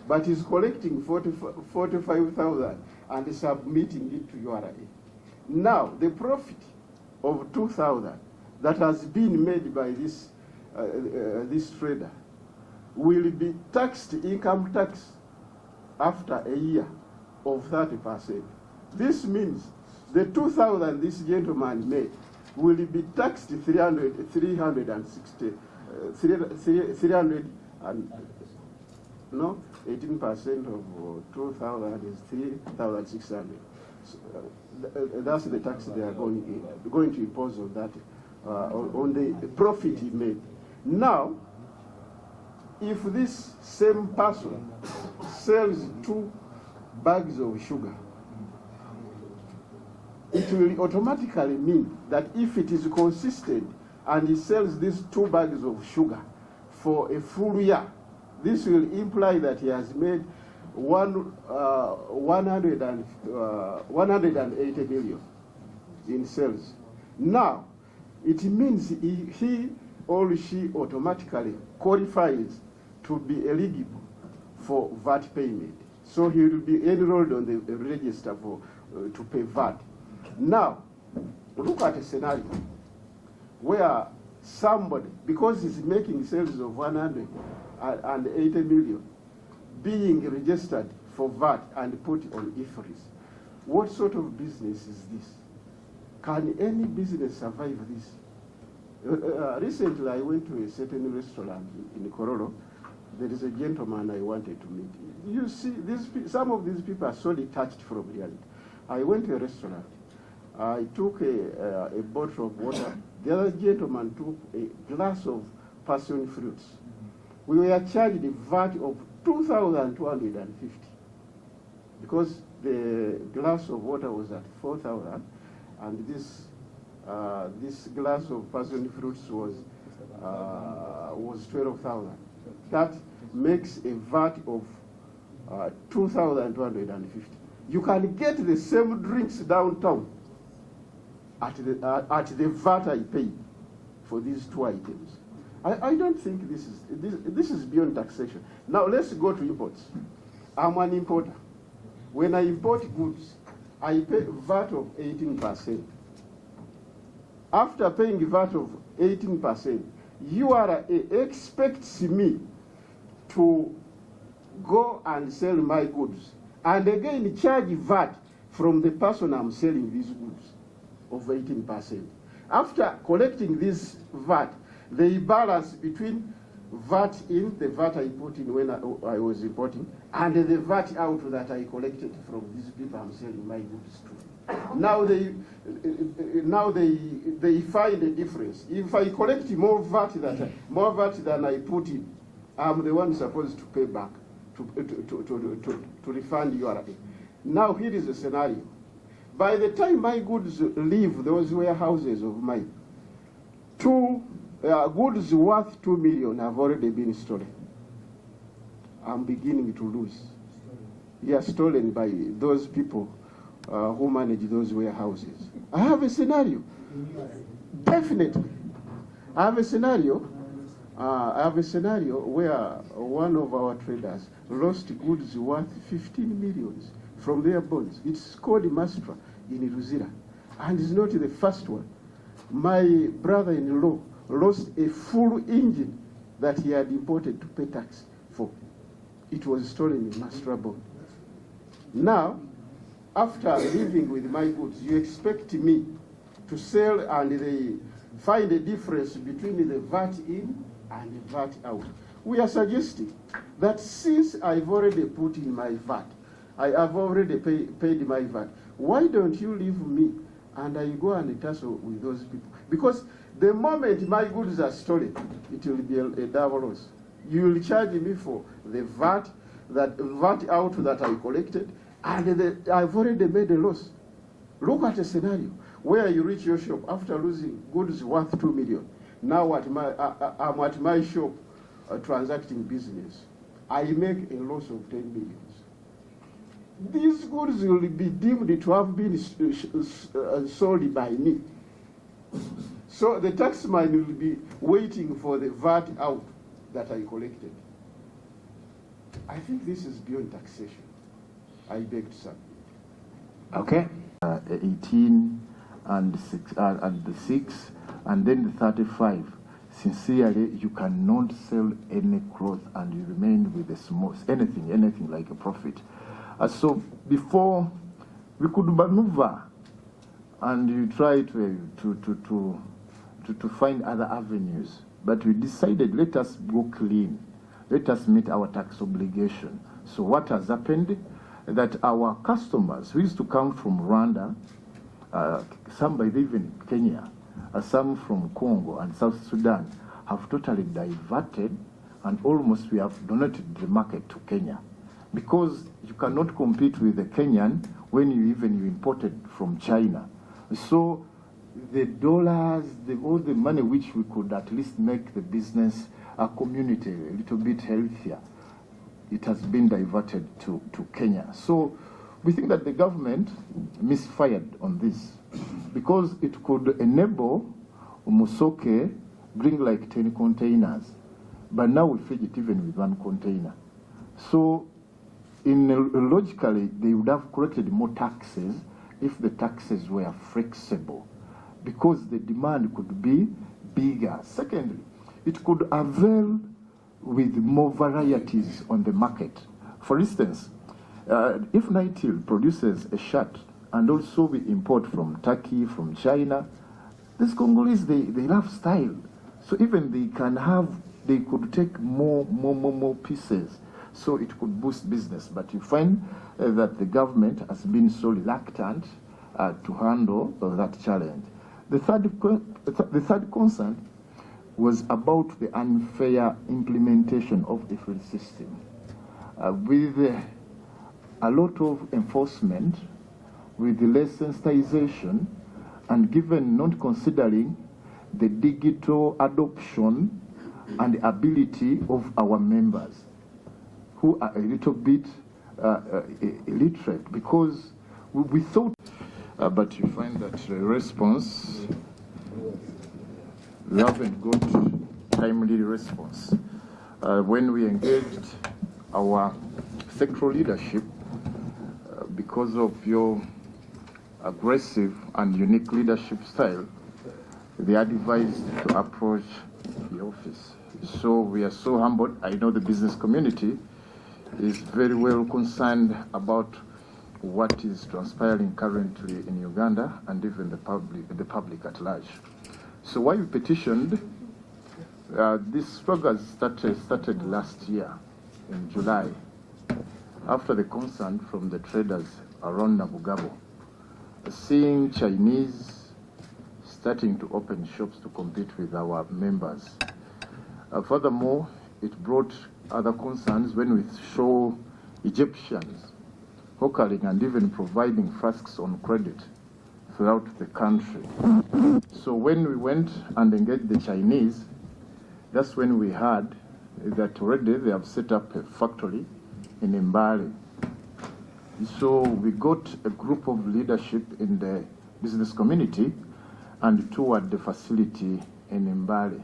but is collecting 45,000 and submitting it to URA. Now, the profit of 2,000 that has been made by this trader will be taxed income tax after a year of 30%. This means the 2,000 this gentleman made will be taxed 300 and no, 18% of 2,000 is 3,600. That's the tax they are going to impose on that, on the profit he made. Now, if this same person sells 2 bags of sugar, it will automatically mean that if it is consistent and he sells these 2 bags of sugar for a full year, this will imply that he has made 180 million in sales. Now, it means he or she automatically qualifies to be eligible for VAT payment. So he will be enrolled on the register for to pay VAT. Now, look at a scenario where somebody, because he's making sales of 180 million, being registered for VAT and put on IFRS. What sort of business is this? Can any business survive this? Recently, I went to a certain restaurant in Kororo. There is a gentleman I wanted to meet. You see, some of these people are so detached from reality. I went to a restaurant. I took a bottle of water. The other gentleman took a glass of passion fruits. We were charged a VAT of 2,250 because the glass of water was at 4,000, and this glass of passion fruits was 12,000. That makes a VAT of 2,250. You can get the same drinks downtown at the VAT I paid for these 2 items. I don't think this is beyond taxation. Now let's go to imports. I'm an importer. When I import goods, I pay VAT of 18%. After paying VAT of 18%, URA expects me to go and sell my goods and again charge VAT from the person I'm selling these goods of 18%. After collecting this VAT, the balance between VAT in, the VAT I put in when I was importing, and the VAT out that I collected from these people I'm selling my goods to. Now they find a difference. If I collect more VAT than I put in, I'm the one supposed to pay back to refund URA. Now here is the scenario. By the time my goods leave those warehouses of mine, goods worth 2 million have already been stolen. I'm beginning to lose. They are stolen by those people who manage those warehouses. I have a scenario. Definitely. I have a scenario where one of our traders lost goods worth 15 million from their bonds. It's called Mastra in Ruzira, and it's not the first one. My brother-in-law lost a full engine that he had imported to pay tax for. It was stolen in Mastra bond. Now, after living with my goods, you expect me to sell, and they find a difference between the VAT in and VAT out. We are suggesting that since I've already put in my VAT, I have already paid my VAT, why don't you leave me and I go and tussle with those people? Because the moment my goods are stolen, it will be a double loss. You will charge me for the VAT out that I collected, and I've already made a loss. Look at a scenario where you reach your shop after losing goods worth 2 million. Now I'm at my shop transacting business. I make a loss of 10 million. These goods will be deemed to have been sold by me. So the taxman will be waiting for the VAT out that I collected. I think this is beyond taxation. I beg to submit. Okay. 18 and 6 and then the 35. Sincerely, you cannot sell any cloth and you remain with a small anything like a profit. So before we could maneuver and you try to find other avenues, but we decided, let us go clean, let us meet our tax obligation. So what has happened? That our customers who used to come from Rwanda, some by even Kenya, some from Congo and South Sudan, have totally diverted, and almost we have donated the market to Kenya, because you cannot compete with the Kenyan when you imported from China. So the dollars, all the money which we could at least make the business, our community a little bit healthier, it has been diverted to Kenya. So we think that the government misfired on this, because it could enable Musoke bring like 10 containers, but now we feed it even with 1 container. So logically, they would have collected more taxes if the taxes were flexible, because the demand could be bigger. Secondly, it could avail with more varieties on the market. For instance, if Nightil produces a shirt and also we import from Turkey, from China, these Congolese, they love style. So even they could take more pieces. So it could boost business. But you find that the government has been so reluctant to handle that challenge. The third concern was about the unfair implementation of the free system. With a lot of enforcement, with less sensitization, and given not considering the digital adoption and the ability of our members, who are a little bit illiterate, because we thought, but you find that the response, we haven't got timely response. When we engaged our sectoral leadership, because of your aggressive and unique leadership style, they advised to approach the office. So we are so humbled. I know the business community is very well concerned about what is transpiring currently in Uganda and even the public at large. So why we petitioned, this struggle started last year in July, after the concern from the traders around Nabugabo, seeing Chinese starting to open shops to compete with our members. Furthermore, it brought other concerns when we saw Egyptians hawkering and even providing flasks on credit throughout the country. So when we went and engaged the Chinese, that's when we heard that already they have set up a factory in Mbale. So we got a group of leadership in the business community and toured the facility in Mbale.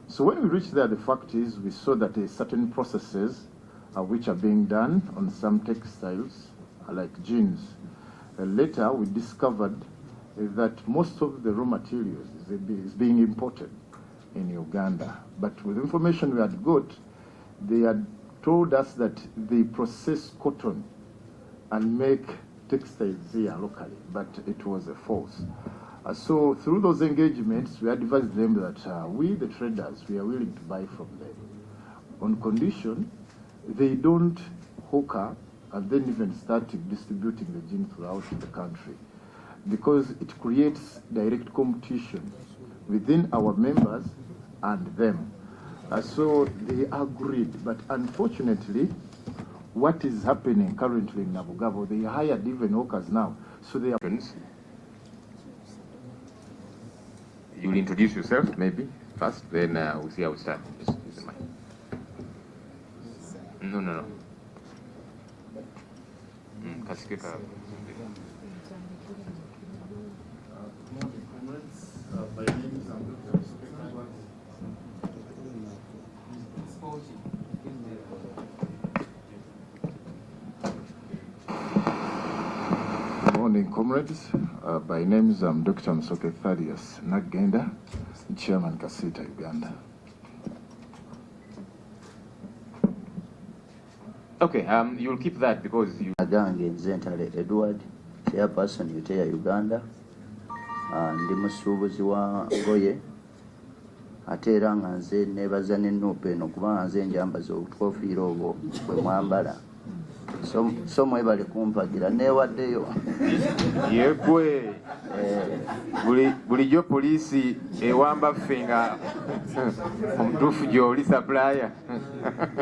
So when we reached there, the fact is we saw that certain processes which are being done on some textiles, like jeans. Later, we discovered that most of the raw materials is being imported in Uganda. But with the information we had got, they had told us that they process cotton and make textiles here locally, but it was a false. So through those engagements, we advised them that we, the traders, we are willing to buy from them on condition they don't hawker and then even start distributing the gin throughout the country, because it creates direct competition within our members and them. So they agreed, but unfortunately, what is happening currently in Nabugabo, they hired even hawkers now, so they are... You'll introduce yourself, maybe, first, then we'll see how we start. Just use the mic. No. Kasikeka. Good morning, comrades. By name is Dr. Msoke Thaddeus Nagenda, Chairman Kasita, Uganda. Okay, you'll keep that because you... Agange Zentale Edward, Chairperson THIER Uganda, ndi musuubuzi wa ngoye, ate era nga nze neebaza n'ennuupa eno kubanga nze njambaza obukofiira obwo bwe mwambala. So mwebale kumpagira neewaddeyo. Yegwe bulijjo poliisi ewamba ffe nga omutuufu gy'oli supplier.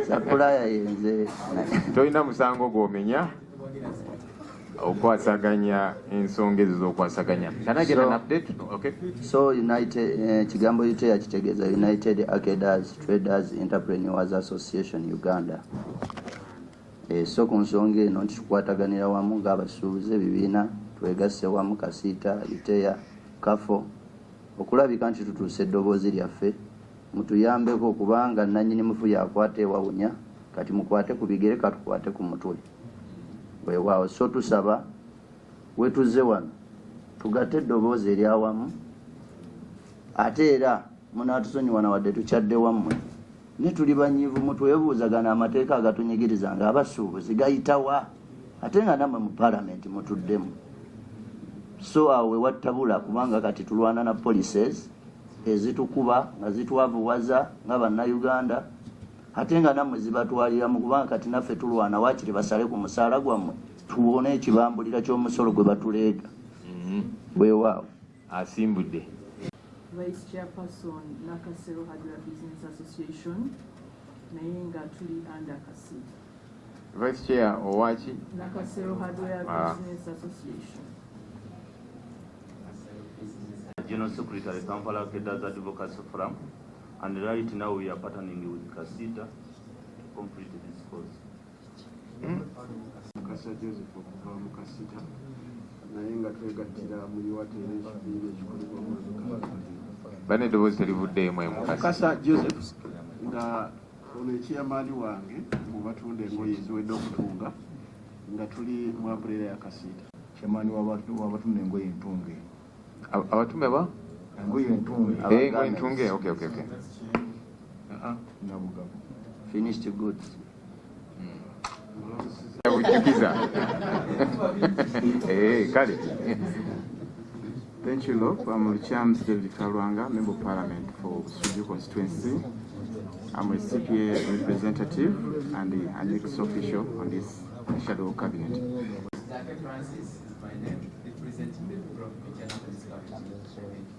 Supplier yenze. Tolina musango gw'omenya okwasaganya ensonga ezo z'okwasaganya. Can I get an update? Okay. So United kigambo THIER kitegeeza United Arcaders Traders Entrepreneurs Association Uganda. So ku nsonga eno tukwataganira wamu ng'abasuubuzi ebibiina twegasse wamu Kasita, THIER, Kafo okulabika nti tutuuse eddoboozi lyaffe mutuyambeko kubanga nannyini mufu yakwata ewawunya kati mukwate ku bigere katukwate ku mutwe weewaawo. So tusaba wetuze wano tugatte eddoboozi eryawamu ate era munaatusonyiwa na wadde tukyadde wammwe ne tuli banyiivu mutwebuuzagana amateeka agatunyigiriza nga abasuubuzi gayitawa ate nga nammwe mu parliament mutuddemu. So awe wattabula kubanga kati tulwana na policies ezitukuba nga zitwavuwaza nga bannayuganda ate nga nammwe zibatwalira mu kubanga kati naffe tulwana waakiri basale ku musaala gwammwe tuwone ekibambulira ky'omusolo gwe batuleega. Weewaawo asimbudde. Vice Chairperson Nakasero Hardware Business Association naye nga tuli under Kasita. Vice Chair Owachi. Nakasero Hardware Business Association. General Secretary Kampala Kedaz Advocacy Forum, and right now we are partnering with Kasita to complete this cause. Mukasa Joseph okuva mu Kasita naye nga twegattira muli wateera ekibiina ekikolebwa mu bane eddoboozi terivuddeyo mu Mukasa Joseph nga ono ekiyamaani wange mu batunda engoye eziwedde okutunga nga tuli mu umbrella ya Kasita. Chairman w'abatunda engoye entunge. Abatume ba? Engoye entunge. Engoye entunge, okay. Nabugabo. Finished goods. Yabujukiza. Kale. Thank you, Lord. I'm Richard David Kalwanga, Member of Parliament for Suju Constituency. I'm a CPA representative and an ex-official on this shadow cabinet. Dr. Francis is my name, representing the people of Michigan Thank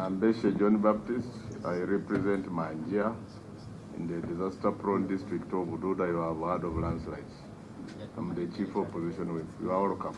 Ambeshe John Baptist. I represent Manjia in the disaster-prone district of Ududa. You have heard of landslides. I'm the chief opposition whip. You are welcome.